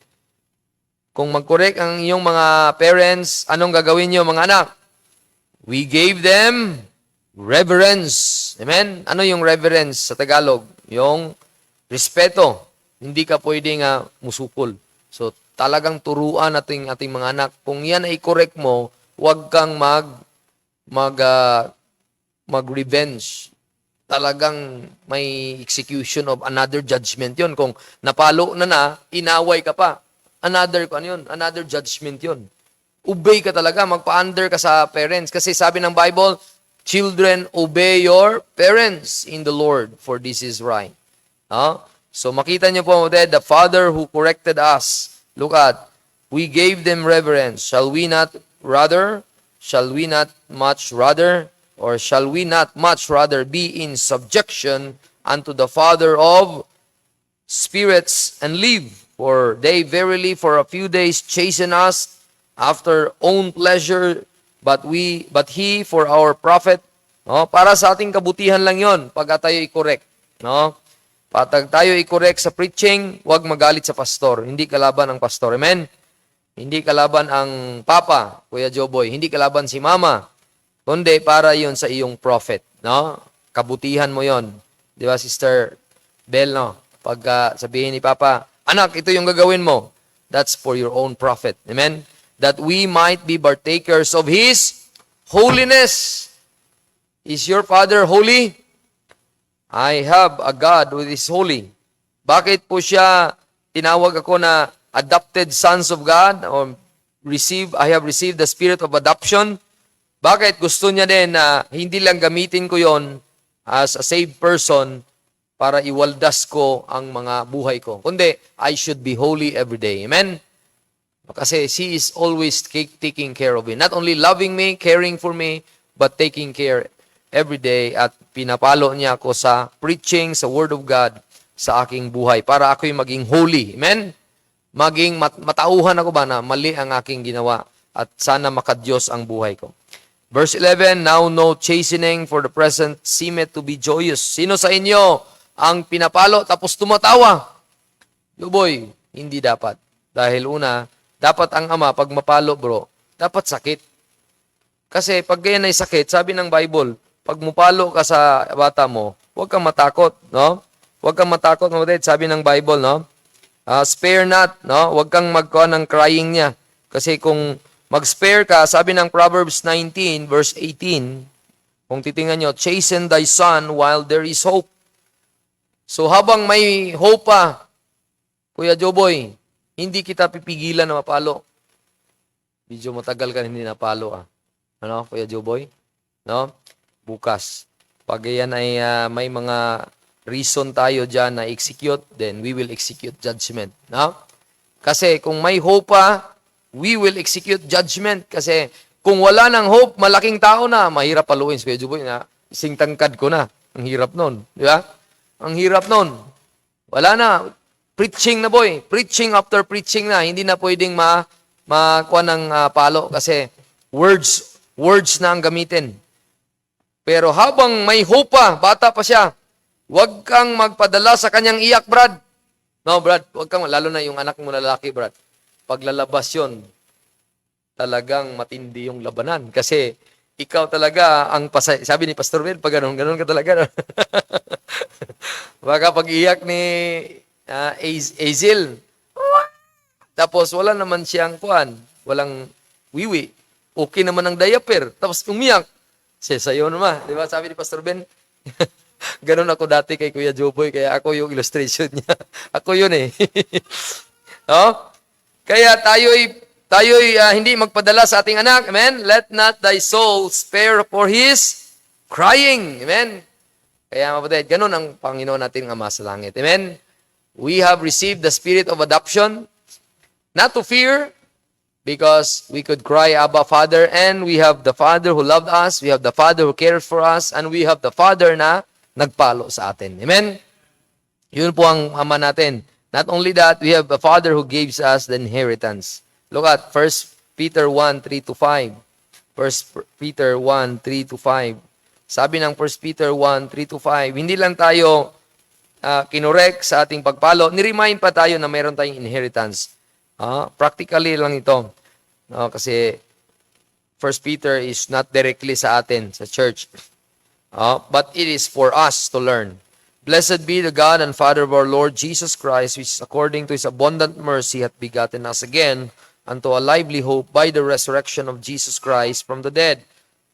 Kung mag-correct ang iyong mga parents, anong gagawin niyo mga anak? We gave them reverence. Amen? Ano yung reverence sa Tagalog? Yung respeto. Hindi ka pwedeng musupol. So, talagang turuan ating mga anak. Kung yan ay correct mo, huwag kang mag-revenge. Talagang may execution of another judgment yon. Kung napalo na, inaway ka pa. Another judgment yon. Obey ka talaga, magpa-under ka sa parents. Kasi sabi ng Bible, children, obey your parents in the Lord, for this is right. So makita niyo po, the Father who corrected us, look at, we gave them reverence. Shall we not much rather be in subjection unto the Father of spirits and live? For they verily for a few days chasten us after own pleasure, but he for our profit. Para sa ating kabutihan lang yon pag tayo i-correct. Pag tayo i-correct sa preaching, huwag magalit sa pastor. Hindi kalaban ang pastor. Amen? Hindi kalaban ang papa, Kuya Joboy. Hindi kalaban si mama. Kundi para yon sa iyong prophet. Kabutihan mo yon. Di ba, Sister Bell, Pag sabihin ni Papa, anak, ito yung gagawin mo. That's for your own profit. Amen? That we might be partakers of His holiness. Is your Father holy? I have a God who is holy. Bakit po siya tinawag ako na adopted sons of God? Or I have received the spirit of adoption. Bakit? Gusto niya din na hindi lang gamitin ko yon as a saved person para iwaldas ko ang mga buhay ko. Kundi, I should be holy every day. Amen? Kasi He is always taking care of me. Not only loving me, caring for me, but taking care every day, at pinapalo niya ako sa preaching, sa Word of God, sa aking buhay, para ako'y maging holy. Amen? Maging matauhan ako ba na mali ang aking ginawa, at sana makadiyos ang buhay ko. Verse 11, now no chastening for the present seemeth to be joyous. Sino sa inyo ang pinapalo tapos tumatawa? Luboy, hindi dapat. Dahil una, dapat ang ama, pag mapalo bro, dapat sakit. Kasi pag ganyan ay sakit, sabi ng Bible, pag mupalo ka sa bata mo, huwag kang matakot, no? Huwag kang matakot, sabi ng Bible, no? Spare not, no? Huwag kang magkuha ng crying niya. Kasi kung mag-spare ka, sabi ng Proverbs 19, verse 18, kung titingnan nyo, chasten thy son while there is hope. So habang may hope pa, Kuya Joboy, hindi kita pipigilan na mapalo. Medyo matagal ka hindi napalo Ano, Kuya Joboy? No? Bukas. Pag yan ay may mga reason tayo dyan na execute, then we will execute judgment. No? Kasi kung may hope pa, we will execute judgment. Kasi kung wala ng hope, malaking tao na, mahirap paluin. Kuya Joboy, na ising tangkad ko na. Ang hirap nun. Di ba? Ang hirap nun. Wala na. Preaching na boy. Preaching after preaching na. Hindi na pwedeng makuha ng palo kasi words na ang gamitin. Pero habang may hope pa, bata pa siya, huwag kang magpadala sa kanyang iyak, Brad. No, Brad, huwag kang, lalo na yung anak mo na lalaki, Brad. Paglalabas yun, talagang matindi yung labanan. Kasi ikaw talaga ang sabi ni Pastor Will, pag ganun ka talaga. Baka pag iyak ni Azil, tapos wala naman siyang walang wiwi. Okay naman ang diaper. Tapos umiyak. Sayo naman. Di ba? Sabi ni Pastor Ben, ganun ako dati kay Kuya Joboy, kaya ako yung illustration niya. Ako yun eh. No? Kaya tayo'y hindi magpadala sa ating anak. Amen? Let not thy soul spare for his crying. Amen? Kaya mapatid, ganun ang Panginoon natin ang Ama sa langit. Amen? We have received the spirit of adoption, not to fear, because we could cry, Abba, Father, and we have the Father who loved us, we have the Father who cares for us, and we have the Father na nagpalo sa atin. Amen? Yun po ang Ama natin. Not only that, we have a Father who gives us the inheritance. Look at 1 Peter 1, 3-5. 1 Peter 1, 3-5. Sabi ng 1 Peter 1, 3-5, hindi lang tayo kinorek sa ating pagpalo, niremind pa tayo na mayroon tayong inheritance. Practically lang ito. Kasi 1 Peter is not directly sa atin, sa church. But it is for us to learn. Blessed be the God and Father of our Lord Jesus Christ, which according to His abundant mercy hath begotten us again unto a lively hope by the resurrection of Jesus Christ from the dead,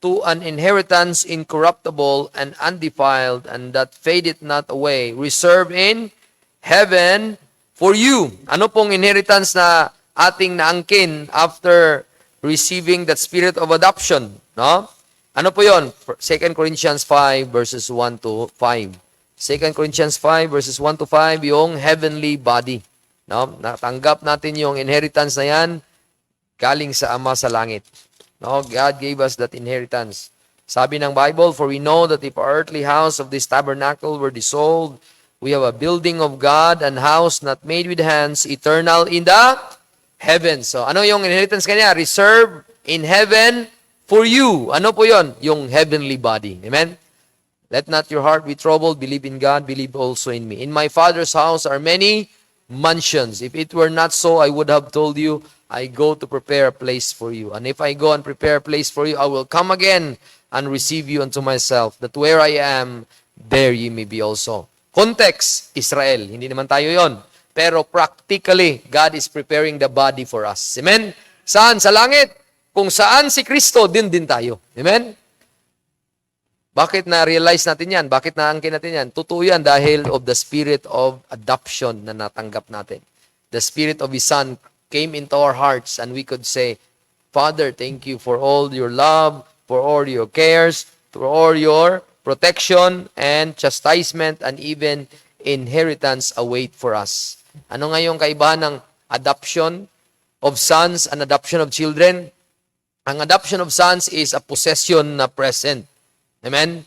to an inheritance incorruptible and undefiled, and that fadeth not away, reserved in heaven for you. Ano pong inheritance na ating naangkin after receiving that spirit of adoption? No? Ano po yon? 2 Corinthians 5 verses 1-5. 2 Corinthians 5 verses 1-5, yung heavenly body. No? Natanggap natin yung inheritance na yan galing sa Ama sa langit. No? God gave us that inheritance. Sabi ng Bible, for we know that if our earthly house of this tabernacle were dissolved, we have a building of God, and house not made with hands, eternal in the heavens. So, ano yung inheritance kanya? Reserved in heaven for you. Ano po yon? Yung heavenly body. Amen? Let not your heart be troubled. Believe in God. Believe also in me. In my Father's house are many mansions. If it were not so, I would have told you, I go to prepare a place for you. And if I go and prepare a place for you, I will come again and receive you unto myself, that where I am, there ye may be also. Context, Israel. Hindi naman tayo yon. Pero practically, God is preparing the body for us. Amen? Saan? Sa langit. Kung saan si Kristo, din tayo. Amen? Bakit na-realize natin yan? Bakit naangkin natin yan? Totoo yan dahil of the spirit of adoption na natanggap natin. The spirit of His Son came into our hearts and we could say, Father, thank you for all your love, for all your cares, for all your protection and chastisement, and even inheritance await for us. Ano nga yung kaibahan ng adoption of sons and adoption of children? Ang adoption of sons is a possession na present. Amen?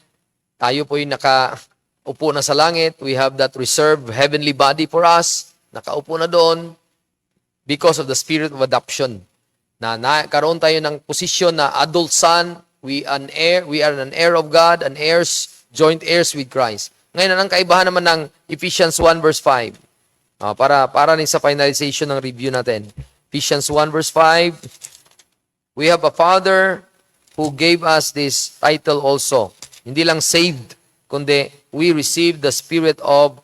Tayo po yung nakaupo na sa langit. We have that reserved heavenly body for us. Nakaupo na doon because of the spirit of adoption. Nakaroon tayo ng posisyon na adult son. We are an heir of God, an heirs, joint heirs with Christ. Ngayon, ang kaibahan naman ng Ephesians 1 verse 5. Para rin sa finalization ng review natin. Ephesians 1 verse 5. We have a Father who gave us this title also. Hindi lang saved, kundi we received the spirit of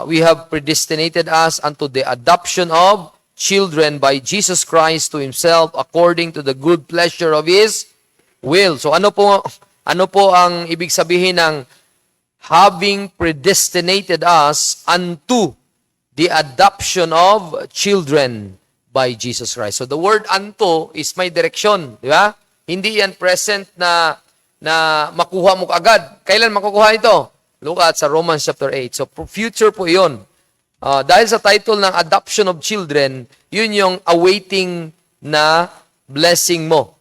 we have predestinated us unto the adoption of children by Jesus Christ to Himself according to the good pleasure of His will. So ano po ang ibig sabihin ng having predestinated us unto the adoption of children by Jesus Christ. So the word unto is may direksyon, di ba? Hindi yan present na makuha mo agad. Kailan makukuha ito? Look at sa Romans chapter 8. So future po 'yon. Dahil sa title ng adoption of children, yun yung awaiting na blessing mo.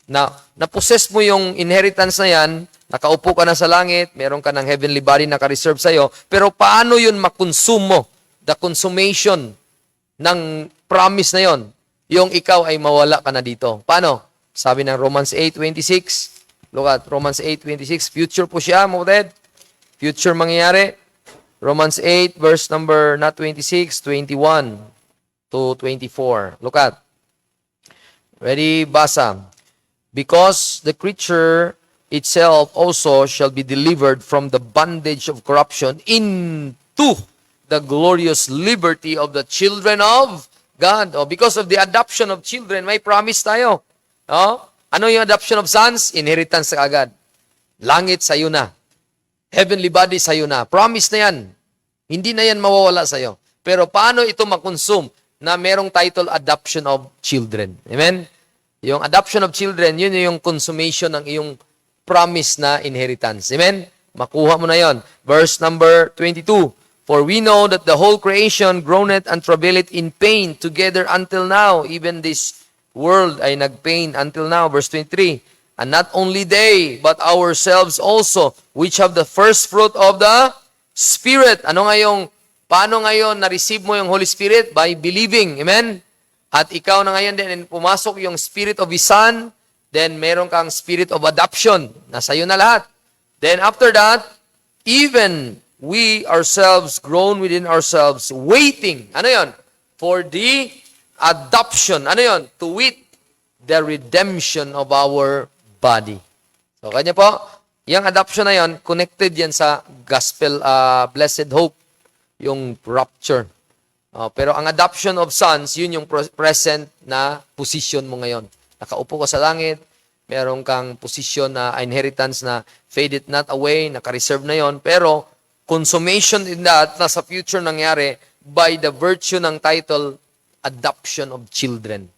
Na-possess mo yung inheritance na yan, nakaupo ka na sa langit, meron ka ng heavenly body na ka-reserve sa'yo, pero paano yun makonsume mo? The consummation ng promise na yon, yung ikaw ay mawala ka na dito. Paano? Sabi ng Romans 8:26, look at Romans 8:26, future po siya, mga future mangyayari. Romans 8, verse number, not 26, 21 to 24. Look at. Ready? Basa. Because the creature itself also shall be delivered from the bondage of corruption into the glorious liberty of the children of God. Because of the adoption of children, may promise tayo. Ano yung adoption of sons? Inheritance agad. Langit sa'yo na. Heavenly body sa'yo na. Promise na yan. Hindi na yan mawawala sa'yo. Pero paano ito makonsume na merong title adoption of children? Amen? Yung adoption of children, yun yung consummation ng iyong promise na inheritance. Amen? Makuha mo na yon. Verse number 22. For we know that the whole creation groaneth and travaileth in pain together until now. Even this world ay nagpain until now. Verse 23. And not only they, but ourselves also, which have the first fruit of the Spirit. Paano ngayon na-receive mo yung Holy Spirit? By believing. Amen? At ikaw na ngayon din, pumasok yung Spirit of His Son, then meron kang Spirit of Adoption. Nasa'yo na lahat. Then after that, even we ourselves groan within ourselves, waiting. Ano yon? For the adoption. Ano yon? To wit, the redemption of our body. So, kanya po, yung adoption na yon, connected yan sa gospel, blessed hope, yung rapture. Pero ang adoption of sons, yun yung present na position mo ngayon. Nakaupo ka sa langit, meron kang position na inheritance na faded not away, naka-reserve na yon. Pero consummation in that, nasa future nangyari by the virtue ng title, adoption of children.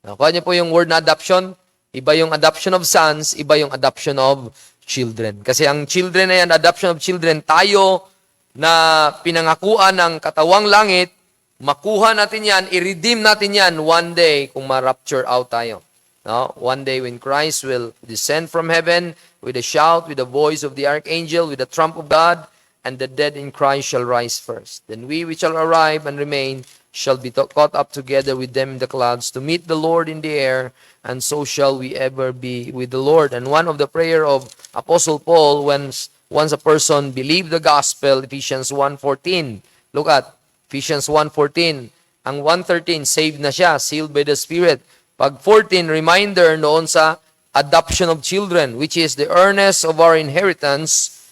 Nakuha niyo po yung word na adoption? Iba yung adoption of sons, iba yung adoption of children. Kasi ang children na yan, adoption of children, tayo na pinangakuan ng katawang langit, makuha natin yan, i-redeem natin yan one day kung ma-rapture out tayo. No? One day when Christ will descend from heaven with a shout, with the voice of the archangel, with the trump of God, and the dead in Christ shall rise first. Then we which shall arrive and remain shall be caught up together with them in the clouds to meet the Lord in the air, and so shall we ever be with the Lord. And one of the prayer of Apostle Paul, once a person believed the gospel, Ephesians 1:14. Look at Ephesians 1:14. Ang 1:13, saved na siya, sealed by the Spirit. Pag 14, reminder noon sa adoption of children, which is the earnest of our inheritance.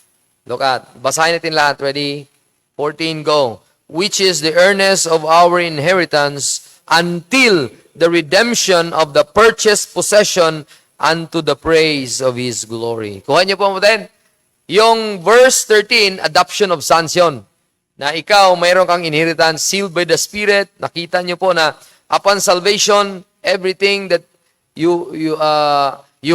Look at, basahin natin lahat. Ready? 14, go. Which is the earnest of our inheritance until the redemption of the purchased possession unto the praise of His glory. Kuha niyo po din. Yung verse 13, adoption of sons yun. Na ikaw, mayroon kang inheritance, sealed by the Spirit. Nakita niyo po na upon salvation, everything that you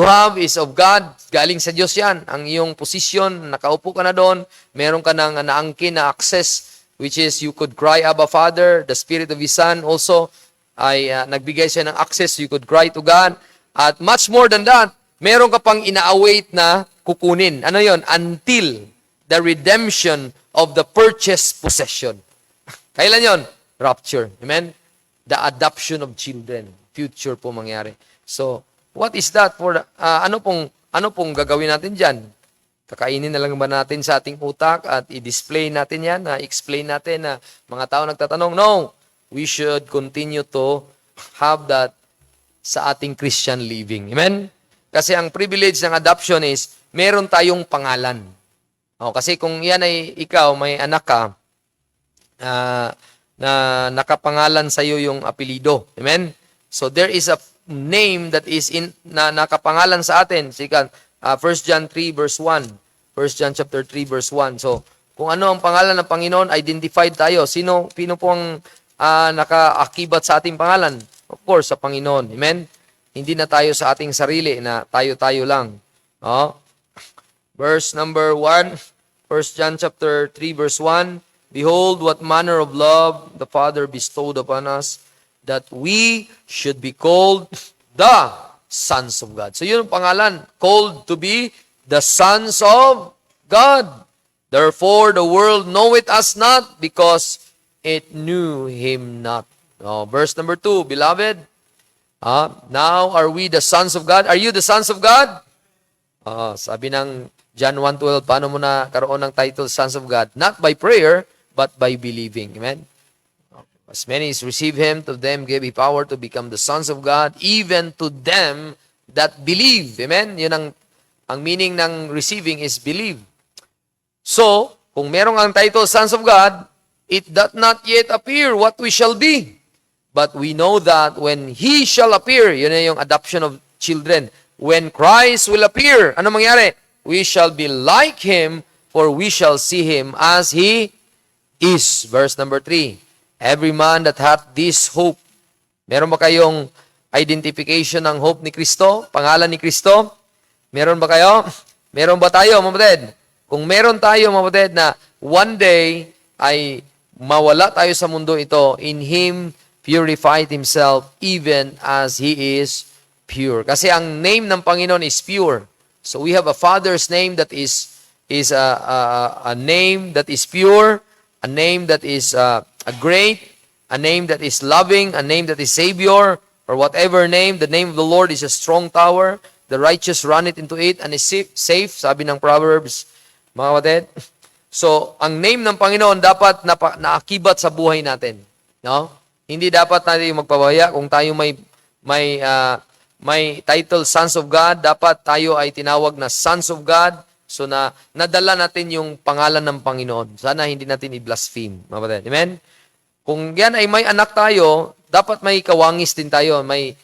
have is of God. Galing sa Diyos yan. Ang iyong position, nakaupo ka na doon, meron ka ng naangkin na access, which is you could cry, Abba, Father. The Spirit of His Son also ay nagbigay siya ng access. You could cry to God. At much more than that, meron ka pang ina-await na kukunin. Ano yon? Until the redemption of the purchased possession. Kailan yon? Rapture. Amen? The adoption of children. Future po mangyari. So, what is that for? Ano pong gagawin natin dyan? Kakainin na lang ba natin sa ating utak at i-display natin yan, explain natin na mga tao nagtatanong? No, we should continue to have that sa ating Christian living. Amen? Kasi ang privilege ng adoption is, meron tayong pangalan. Kasi kung yan ay ikaw, may anak ka, ah, na nakapangalan sa iyo yung apelido. Amen? So there is a name that is na nakapangalan sa atin. Sika, 1 John 3 verse 1. 1 John chapter 3 verse 1. So kung ano ang pangalan ng Panginoon, identified tayo. Sino po ang nakaakibat sa ating pangalan? Of course, sa Panginoon. Amen? Hindi na tayo sa ating sarili na tayo-tayo lang. Oh. Verse number 1, 1 John chapter 3 verse 1. Behold, what manner of love the Father bestowed upon us, that we should be called the sons of God. So yun ang pangalan, called to be the sons of God. Therefore, the world knoweth us not, because it knew Him not. Oh, verse number 2, beloved, now are we the sons of God? Are you the sons of God? Sabi ng John 1:12, paano mo na karoon ng title, sons of God? Not by prayer, but by believing. Amen? As many as receive Him, to them gave He power to become the sons of God, even to them that believe. Amen? Yun ang meaning ng receiving is believe. So, kung merong ang title, sons of God, it doth not yet appear what we shall be. But we know that when He shall appear, yun na yung adoption of children. When Christ will appear, ano mangyari? We shall be like Him, for we shall see Him as He is. Verse number 3. Every man that hath this hope. Meron ba kayong identification ng hope ni Kristo? Pangalan ni Kristo? Meron ba kayo? Meron ba tayo, mga kapatid? Kung meron tayo, mga kapatid, na one day ay mawala tayo sa mundo ito, in Him purified Himself even as He is pure. Kasi ang name ng Panginoon is pure. So we have a Father's name that is a name that is pure, a name that is a great, a name that is loving, a name that is Savior, or whatever name. The name of the Lord is a strong tower. The righteous run it into it and is safe, sabi ng Proverbs, mga kapatid. So, ang name ng Panginoon dapat naakibat sa buhay natin. No? Hindi dapat natin magpabaya kung tayo may title, Sons of God. Dapat tayo ay tinawag na Sons of God. So, nadala natin yung pangalan ng Panginoon. Sana hindi natin i-blaspheme. Mga kapatid. Amen? Kung yan ay may anak tayo, dapat may kawangis din tayo. May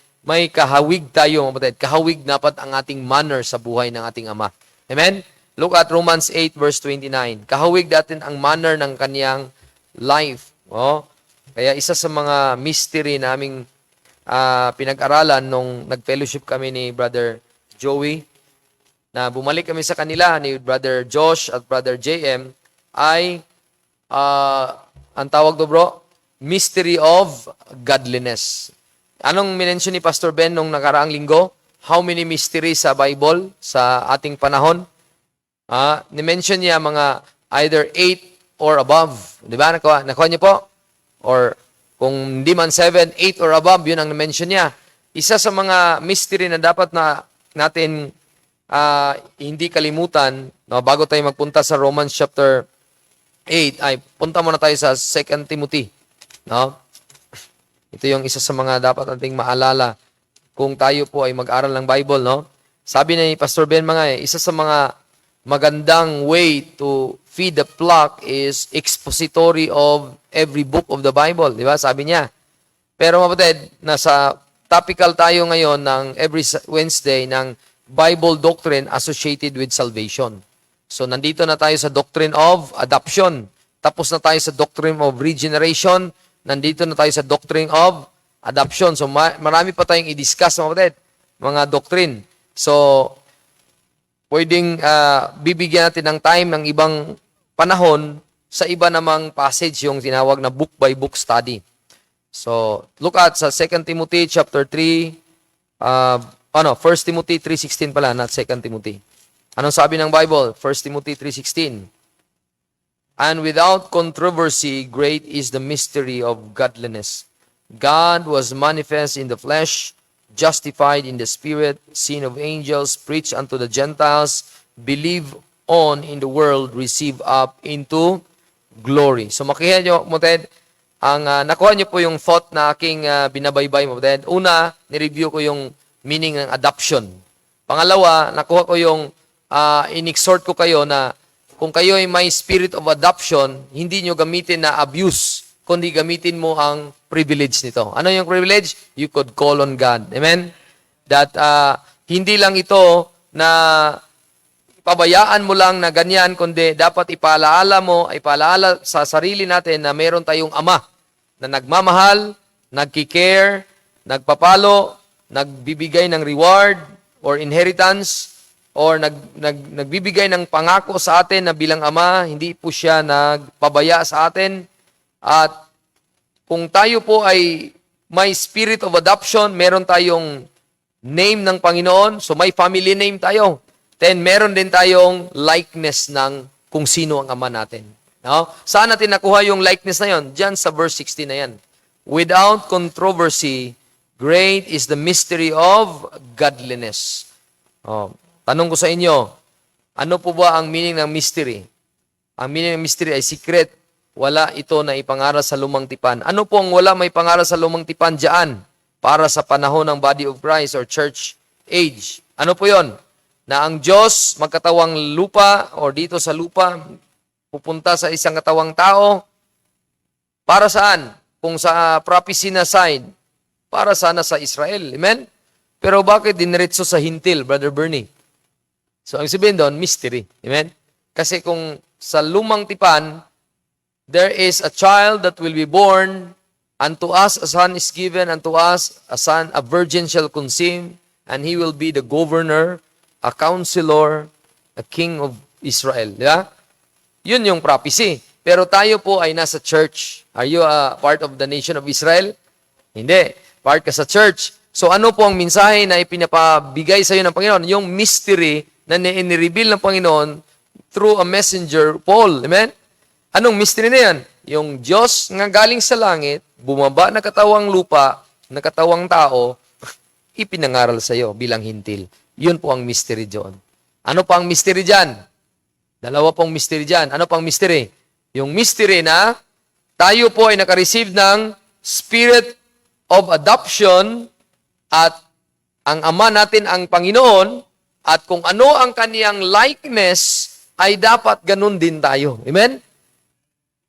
kahawig tayo, mga kapatid. Kahawig dapat ang ating manner sa buhay ng ating Ama. Amen? Look at Romans 8 verse 29. Kahawig natin ang manner ng kaniyang life. Oh. Kaya isa sa mga mystery naming pinag-aralan nung nag-fellowship kami ni Brother Joey, na bumalik kami sa kanila ni Brother Josh at Brother JM, ay ang tawag do bro, mystery of godliness. Anong minention ni Pastor Ben nung nakaraang linggo? How many mysteries sa Bible sa ating panahon? Ni-mention niya mga either 8 or above. Di ba? Nakuha niyo po? Or kung hindi man 7, 8 or above, yun ang na-mention niya. Isa sa mga mystery na dapat na natin hindi kalimutan, no, bago tayo magpunta sa Romans chapter 8, ay punta muna tayo sa 2 Timothy. No? Ito yung isa sa mga dapat nating maalala kung tayo po ay mag-aral ng Bible. No? Sabi ni Pastor Ben isa sa mga magandang way to feed the flock is expository of every book of the Bible. Di ba? Sabi niya. Pero kapatid, nasa topical tayo ngayon ng every Wednesday ng Bible doctrine associated with salvation. So, nandito na tayo sa doctrine of adoption. Tapos na tayo sa doctrine of regeneration. Nandito na tayo sa doctrine of adoption. So, marami pa tayong i-discuss, mga kapatid, mga doctrine. So, pwedeng bibigyan natin ng time ng ibang panahon sa iba namang passage, yung tinawag na book by book study. So, look at sa 2 Timothy chapter 3, 1 Timothy 3:16 pala, not 2 Timothy. Anong sabi ng Bible? 1 Timothy 3:16. And without controversy, great is the mystery of godliness. God was manifest in the flesh, justified in the spirit, seen of angels, preached unto the Gentiles, believed on in the world, received up into glory. So makihan nyo, Moted, nakuha nyo po yung thought na aking binabaybay, Moted. Una, nireview ko yung meaning ng adoption. Pangalawa, nakuha ko yung in-exhort ko kayo na kung kayo ay may spirit of adoption, hindi nyo gamitin na abuse, kundi gamitin mo ang privilege nito. Ano yung privilege? You could call on God. Amen? That hindi lang ito na pabayaan mo lang na ganyan, kundi dapat ipalaala sa sarili natin na meron tayong ama na nagmamahal, nagki-care, nagpapalo, nagbibigay ng reward or inheritance, or nagbibigay ng pangako sa atin na bilang ama, hindi po siya nagpabaya sa atin. At kung tayo po ay may spirit of adoption, meron tayong name ng Panginoon, so may family name tayo. Then meron din tayong likeness ng kung sino ang ama natin. No? Saan natin nakuha yung likeness na yon? Diyan sa verse 16 na yan. Without controversy, great is the mystery of godliness. Tanong ko sa inyo, ano po ba ang meaning ng mystery? Ang meaning ng mystery ay secret. Wala ito na ipangaral sa lumang tipan. Ano po ang wala may pangaral sa lumang tipan diyan para sa panahon ng body of Christ or church age? Ano po yon? Na ang Diyos magkatawang lupa or dito sa lupa, pupunta sa isang katawang tao. Para saan? Kung sa prophecy na side, para sana sa Israel. Amen? Pero bakit diniretso sa hintil, Brother Bernie? So, ang sabihin doon, mystery. Amen? Kasi kung sa lumang tipan, there is a child that will be born, unto us a son is given, unto us a virgin shall conceive, and he will be the governor, a counselor, a king of Israel. Di ba? Yun yung prophecy. Pero tayo po ay nasa church. Are you a part of the nation of Israel? Hindi. Part ka sa church. So ano po ang mensahe na ipinapabigay sa iyo ng Panginoon? Yung mystery na ni-reveal ng Panginoon through a messenger, Paul. Amen? Anong mystery na yan? Yung Diyos nga galing sa langit, bumaba na katawang lupa, na katawang tao, ipinangaral sa iyo bilang hintil. Yun po ang mystery doon. Ano pa ang mystery dyan? Dalawa pong mystery dyan. Ano pang mystery? Yung mystery na tayo po ay nakareceive ng spirit of adoption at ang ama natin ang Panginoon at kung ano ang kaniyang likeness ay dapat ganun din tayo. Amen?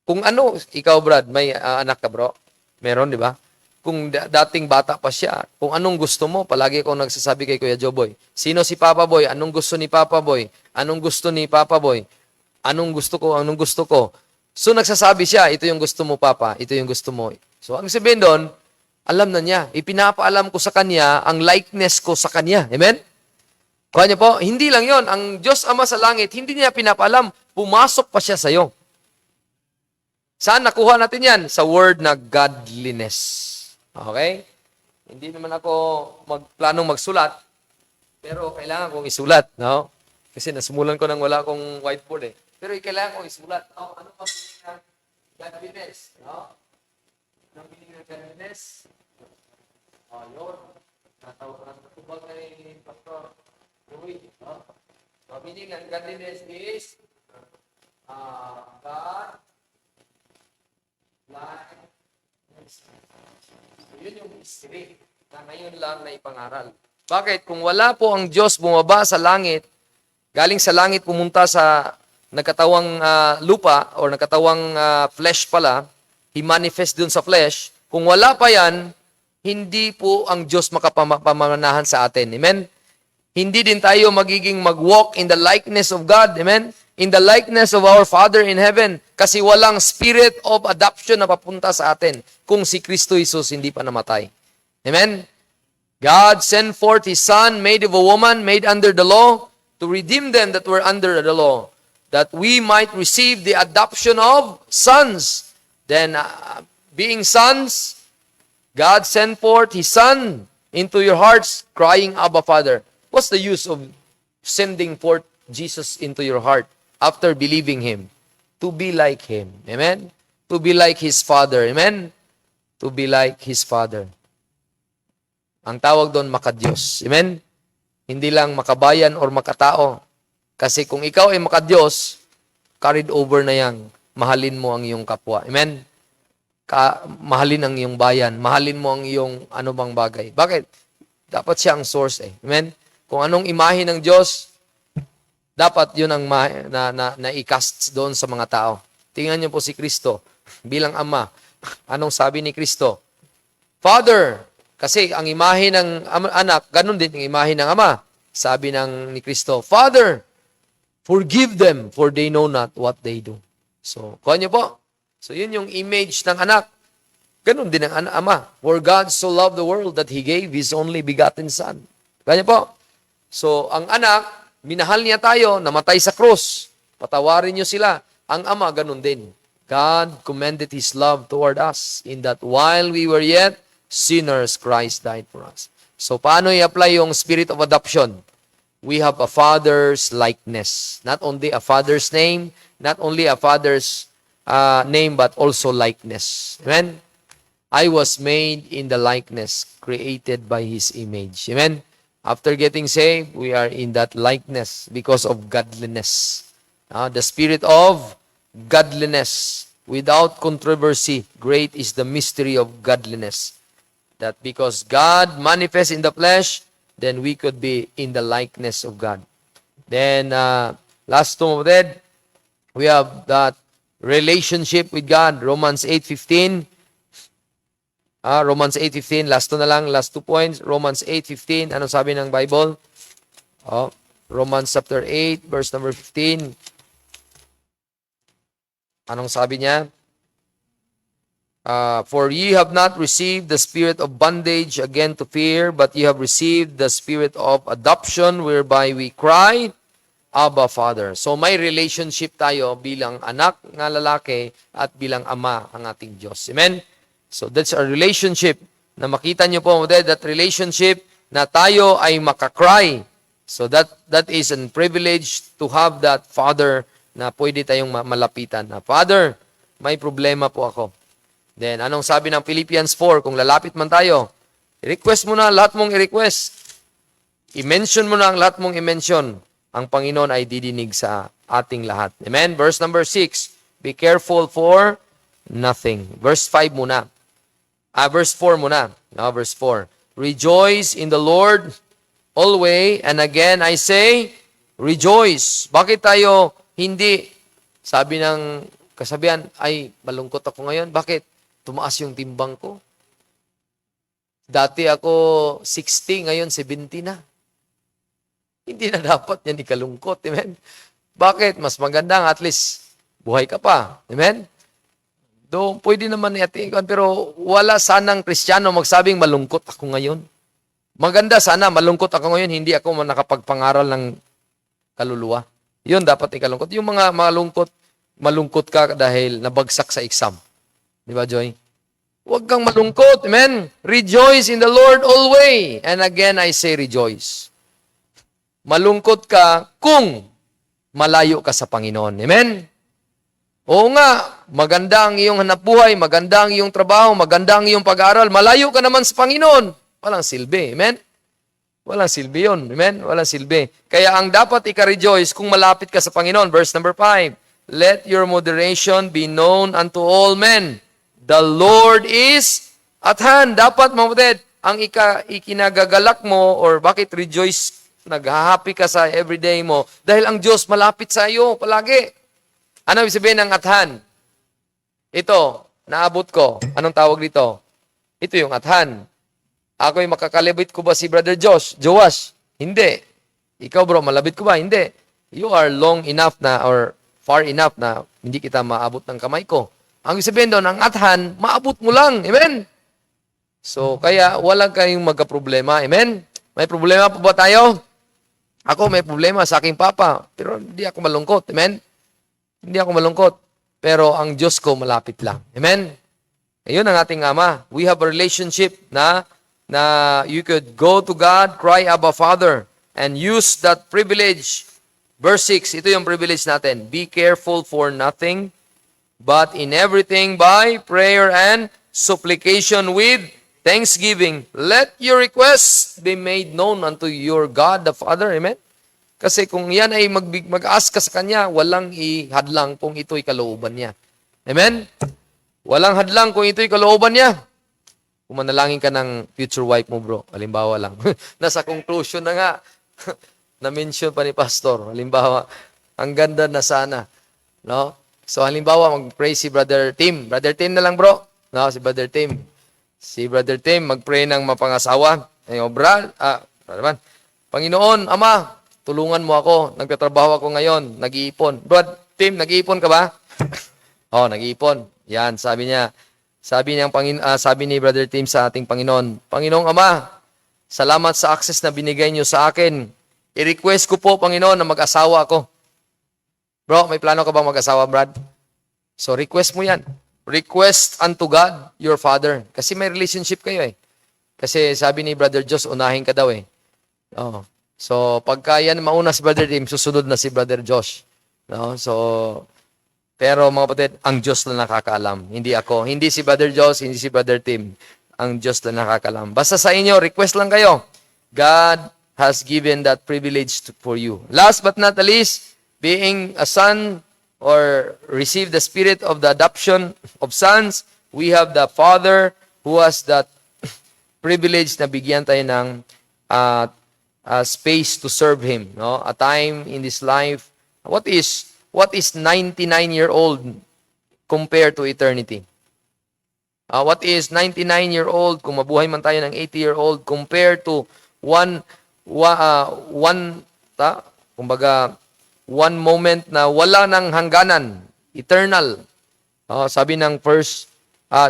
Kung ano, ikaw Brad, may anak ka bro? Meron, di ba? Kung dating bata pa siya, kung anong gusto mo, palagi akong nagsasabi kay Kuya Joboy, sino si Papa Boy? Anong gusto ni Papa Boy? Anong gusto ni Papa Boy? Anong gusto ko? Anong gusto ko? So nagsasabi siya, ito yung gusto mo Papa, ito yung gusto mo. So ang sabihin doon, alam na niya, ipinapaalam ko sa kanya ang likeness ko sa kanya. Amen? Kaya niyo po, hindi lang yon. Ang Diyos Ama sa langit, hindi niya pinapaalam, pumasok pa siya sa iyo. Saan nakuha natin yan? Sa word na godliness. Okay? Hindi naman ako planong magsulat, pero kailangan kong isulat, no? Kasi nasumulan ko nang wala akong whiteboard eh. Pero kailangan kong isulat. Oh, ano pa meaning ng godliness? No? Anong meaning ng godliness? Oh, yun. Natubag na ni Pastor Louis. No? So, meaning ng godliness is God, likeness. So, yun yung mystery na ngayon lang na ipangaral. Bakit? Kung wala po ang Diyos bumaba sa langit, galing sa langit pumunta sa nagkatawang lupa or nagkatawang flesh pala, He manifest dun sa flesh. Kung wala pa yan, hindi po ang Diyos makapamanahan sa atin. Amen? Hindi din tayo magiging mag-walk in the likeness of God. Amen? In the likeness of our Father in heaven. Kasi walang spirit of adoption na papunta sa atin kung si Kristo Jesus hindi pa namatay. Amen? God sent forth His Son, made of a woman, made under the law, to redeem them that were under the law, that we might receive the adoption of sons. Then, being sons, God sent forth His Son into your hearts, crying, Abba, Father. What's the use of sending forth Jesus into your heart after believing Him? To be like Him. Amen? To be like His Father. Amen? To be like His Father. Ang tawag doon, makadiyos. Amen? Hindi lang makabayan or makatao. Kasi kung ikaw ay makadiyos, carried over na yan. Mahalin mo ang iyong kapwa. Amen? Mahalin ang iyong bayan. Mahalin mo ang iyong ano bang bagay. Bakit? Dapat siya ang source eh. Amen? Kung anong imahe ng Diyos, dapat yun ang na-cast doon sa mga tao. Tingnan niyo po si Kristo bilang ama. Anong sabi ni Kristo? Father, kasi ang imahe ng anak, ganun din ang imahe ng ama. Sabi ni Kristo, Father, forgive them for they know not what they do. So, kuha niyo po. So, yun yung image ng anak. Ganun din ang ama. For God so loved the world that He gave His only begotten Son. Kuha niyo po. So, ang anak, minahal niya tayo, namatay sa krus. Patawarin niyo sila. Ang ama, ganun din. God commended His love toward us in that while we were yet sinners, Christ died for us. So, paano i-apply yung spirit of adoption? We have a father's likeness. Not only a father's name, not only a father's name, but also likeness. Amen? I was made in the likeness, created by His image. Amen? After getting saved, we are in that likeness because of godliness. The spirit of godliness. Without controversy, great is the mystery of godliness. That because God manifests in the flesh, then we could be in the likeness of God. Then, last two of that, we have that relationship with God. Romans 8:15. Romans 8:15. Last two na lang, last 2 points. Romans 8:15. Ano sabi ng Bible? Romans chapter 8, verse number 15. Anong sabi niya? For ye have not received the spirit of bondage again to fear, but ye have received the spirit of adoption, whereby we cry, Abba, Father. So may relationship tayo bilang anak nga lalaki at bilang ama ang ating Diyos. Amen? So that's our relationship na makita niyo po, that relationship na tayo ay makakry. So that is a privilege to have that Father na pwede tayong malapitan. Na, Father, may problema po ako. Then, anong sabi ng Philippians 4? Kung lalapit man tayo, i-request mo na lahat mong i-request. I-mention mo na ang lahat mong i-mention. Ang Panginoon ay didinig sa ating lahat. Amen? Verse number 6. Be careful for nothing. Verse 5 muna. Verse 4 muna. Verse 4. Rejoice in the Lord always. And again, I say, rejoice. Bakit tayo hindi? Sabi ng kasabihan, ay, malungkot ako ngayon. Bakit? Tumaas yung timbang ko. Dati ako 60, ngayon 70 na. Hindi na dapat yan ikalungkot. Amen? Bakit? Mas maganda at least buhay ka pa. Amen? Doon, pwede naman i-atingan, pero wala sanang Kristiyano magsabing malungkot ako ngayon. Maganda sana, malungkot ako ngayon, hindi ako nakapagpangaral ng kaluluwa. Yun dapat ikalungkot. Yung mga malungkot ka dahil nabagsak sa exam. Di ba, Joy? Huwag kang malungkot. Amen? Rejoice in the Lord always. And again, I say rejoice. Malungkot ka kung malayo ka sa Panginoon. Amen? Oo nga, maganda ang iyong hanapbuhay, maganda ang iyong trabaho, maganda ang iyong pag-aaral, malayo ka naman sa Panginoon. Walang silbi. Amen? Walang silbi yun. Amen? Walang silbi. Kaya ang dapat ika-rejoice kung malapit ka sa Panginoon. Verse number 5. Let your moderation be known unto all men. The Lord is at hand. Dapat, mga kapatid, ang ikinagagalak mo or bakit rejoice, nag-happy ka sa everyday mo, dahil ang Diyos malapit sa iyo palagi. Ano ibig sabihin ng at hand? Ito, naabot ko. Anong tawag dito? Ito yung at hand. Ako'y makakalibit ko ba si Brother Joash? Hindi. Ikaw bro, malabit ko ba? Hindi. You are long enough na or far enough na hindi kita maabot ng kamay ko. Ang sabihin doon, ang at hand, maabot mo lang. Amen? So, kaya wala kayong magka-problema. Amen? May problema po ba tayo? Ako may problema sa aking papa, pero hindi ako malungkot. Amen? Hindi ako malungkot. Pero ang Diyos ko malapit lang. Amen? Ayun ang ating Ama. We have a relationship na you could go to God, cry, Abba, Father, and use that privilege. Verse 6, ito yung privilege natin. Be careful for nothing, but in everything by prayer and supplication with thanksgiving. Let your requests be made known unto your God the Father. Amen? Kasi kung yan ay mag-ask ka sa Kanya, walang ihadlang kung ito'y kalooban niya. Amen? Walang hadlang kung ito'y kalooban niya. Kung manalangin ka ng future wife mo, bro, halimbawa lang. Nasa conclusion na nga. na-mention pa ni Pastor. Halimbawa, ang ganda na sana. No? So, halimbawa, mag-pray si Brother Tim. Brother Tim na lang, bro. No, si Brother Tim. Si Brother Tim, mag-pray ng mapangasawa. Panginoon, Ama, tulungan mo ako. Nagtatrabaho ako ngayon. Nag-iipon. Brother Tim, nag-iipon ka ba? Oh, nag-iipon. Yan, sabi niya. Sabi ni Brother Tim sa ating Panginoon, Panginoong Ama, salamat sa access na binigay niyo sa akin. I-request ko po, Panginoon, na mag-asawa ako. Bro, may plano ka ba mag-asawa, Brad? So, request mo yan. Request unto God, your Father. Kasi may relationship kayo eh. Kasi sabi ni Brother Josh, unahin ka daw eh. Oh. So, pagka yan mauna si Brother Tim, susunod na si Brother Josh. No? So, pero mga kapatid, ang Diyos na nakakaalam. Hindi ako. Hindi si Brother Josh, hindi si Brother Tim. Ang Diyos na nakakaalam. Basta sa inyo, request lang kayo. God has given that privilege for you. Last but not the least, being a son or receive the spirit of the adoption of sons, we have the Father who has that privilege na bigyan tayo ng space to serve Him. No? A time in this life. What is 99-year-old compared to eternity? What is 99-year-old kung mabuhay man tayo ng 80-year-old compared to one moment na wala ng hangganan, eternal. Sabi ng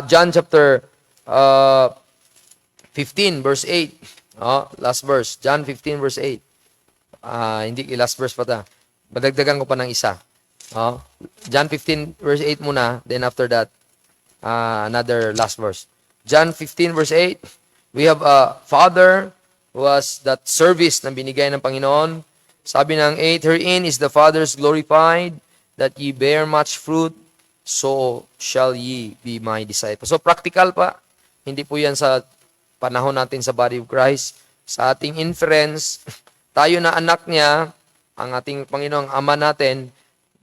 John chapter 15 verse 8. Last verse, John 15 verse 8. Hindi last verse pa ta. Madagdagan ko pa ng isa. John 15 verse 8 muna, then after that, another last verse. John 15 verse 8, we have a Father who has that service na binigay ng Panginoon. Sabi ng 8, herein is the Father's glorified, that ye bear much fruit, so shall ye be my disciples. So practical pa, hindi po yan sa panahon natin sa body of Christ. Sa ating inference, tayo na anak niya, ang ating Panginoong Ama natin,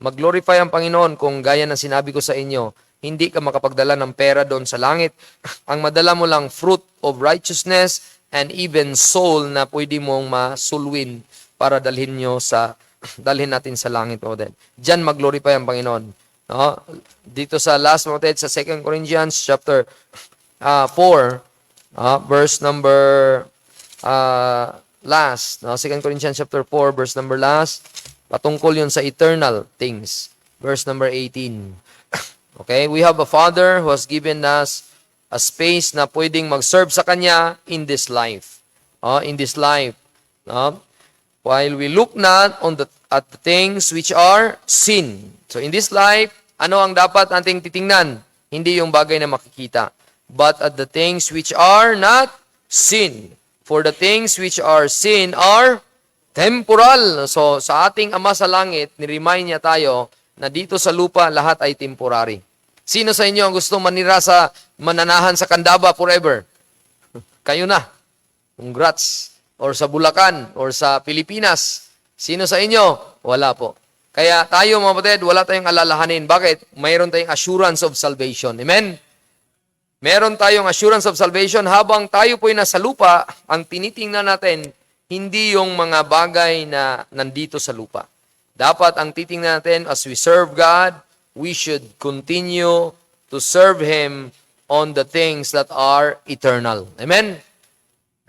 mag-glorify ang Panginoon kung gaya ng sinabi ko sa inyo, hindi ka makapagdala ng pera doon sa langit. Ang madala mo lang fruit of righteousness and even soul na pwede mong masulwin para dalhin natin sa langit. Diyan mag-glorify ang Panginoon. No? Dito sa last mga sa 2 Corinthians chapter 4, verse number last. No? 2 Corinthians chapter 4, verse number last. Patungkol yun sa eternal things. Verse number 18. Okay, we have a Father who has given us a space na pwedeng mag-serve sa Kanya in this life. In this life. While we look not at the things which are sin. So in this life, ano ang dapat nating titingnan? Hindi yung bagay na makikita. But at the things which are not sin. For the things which are sin are temporal. So sa ating Ama sa Langit, niremind niya tayo na dito sa lupa, lahat ay temporary. Sino sa inyo ang gusto mananahan sa Candaba forever? Kayo na. Congrats. Or sa Bulacan, or sa Pilipinas. Sino sa inyo? Wala po. Kaya tayo mga kapatid, wala tayong alalahanin. Bakit? Mayroon tayong assurance of salvation. Amen? Meron tayong assurance of salvation habang tayo po'y nasa lupa, ang tinitingnan natin, hindi yung mga bagay na nandito sa lupa. Dapat ang titingnan natin, as we serve God, we should continue to serve Him on the things that are eternal. Amen?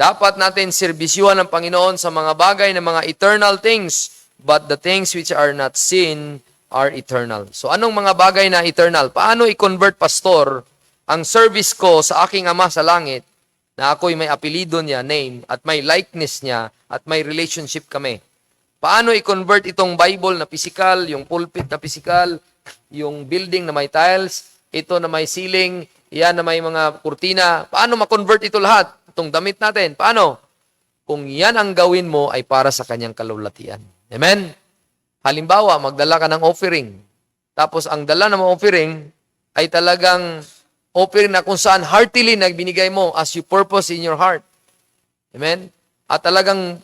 Dapat natin serbisyuhan ng Panginoon sa mga bagay na mga eternal things, but the things which are not sin are eternal. So anong mga bagay na eternal? Paano i-convert, pastor, ang service ko sa aking Ama sa langit, na ako'y may apelido niya, name, at may likeness niya, at may relationship kami? Paano i-convert itong Bible na physical, yung pulpit na physical, yung building na may tiles, ito na may ceiling, yan na may mga kurtina? Paano ma-convert ito lahat? Itong damit natin, paano? Kung yan ang gawin mo ay para sa kanyang kalulatian. Amen? Halimbawa, magdala ka ng offering. Tapos ang dala ng offering ay talagang offering na kung saan heartily nagbinigay mo as you purpose in your heart. Amen? At talagang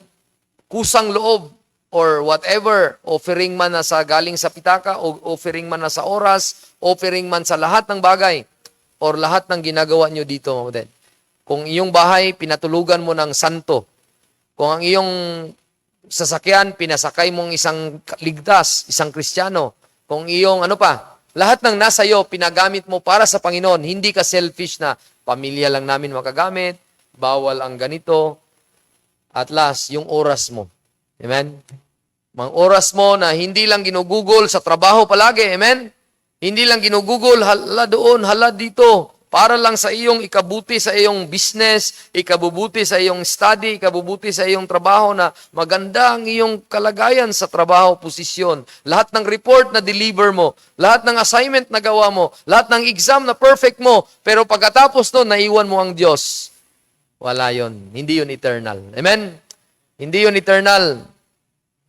kusang loob or whatever, offering man na sa galing sa pitaka, o offering man na sa oras, offering man sa lahat ng bagay, or lahat ng ginagawa nyo dito, mga kapatid. Kung iyong bahay, pinatulugan mo ng santo. Kung ang iyong sasakyan, pinasakay mong isang ligtas, isang Kristiyano. Kung iyong lahat ng nasa iyo, pinagamit mo para sa Panginoon. Hindi ka selfish na pamilya lang namin makagamit, bawal ang ganito. At last, yung oras mo. Amen? Mga oras mo na hindi lang ginugugol sa trabaho palagi. Amen? Hindi lang ginugugol, hala doon, hala dito. Para lang sa iyong ikabuti sa iyong business, ikabubuti sa iyong study, ikabubuti sa iyong trabaho na maganda ang iyong kalagayan sa trabaho, posisyon. Lahat ng report na deliver mo, lahat ng assignment na gawa mo, lahat ng exam na perfect mo, pero pagkatapos nun, naiwan mo ang Diyos. Wala yon. Hindi yun eternal. Amen? Hindi yun eternal.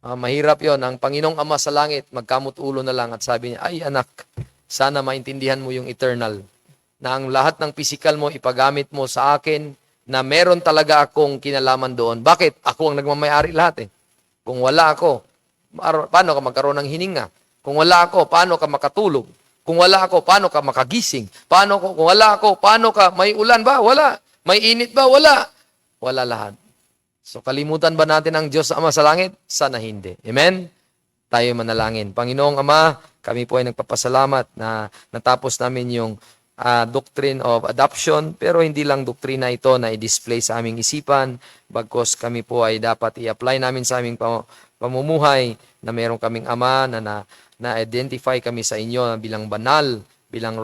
Mahirap yon. Ang Panginoong Ama sa langit, magkamot ulo na lang at sabi niya, ay anak, sana maintindihan mo yung eternal. Na ang lahat ng physical mo, ipagamit mo sa akin, na meron talaga akong kinalaman doon. Bakit? Ako ang nagmamayari lahat eh. Kung wala ako, paano ka magkaroon ng hininga? Kung wala ako, paano ka makatulog? Kung wala ako, paano ka makagising? Kung wala ako, paano ka, may ulan ba? Wala. May init ba? Wala. Wala lahat. So kalimutan ba natin ang Diyos Ama sa langit? Sana hindi. Amen? Tayo manalangin. Panginoong Ama, kami po ay nagpapasalamat na natapos namin yung doctrine of adoption, pero hindi lang doktrina ito na i-display sa aming isipan, bagkos kami po ay dapat i-apply namin sa aming pamumuhay na meron kaming Ama na na-identify kami sa inyo bilang banal, bilang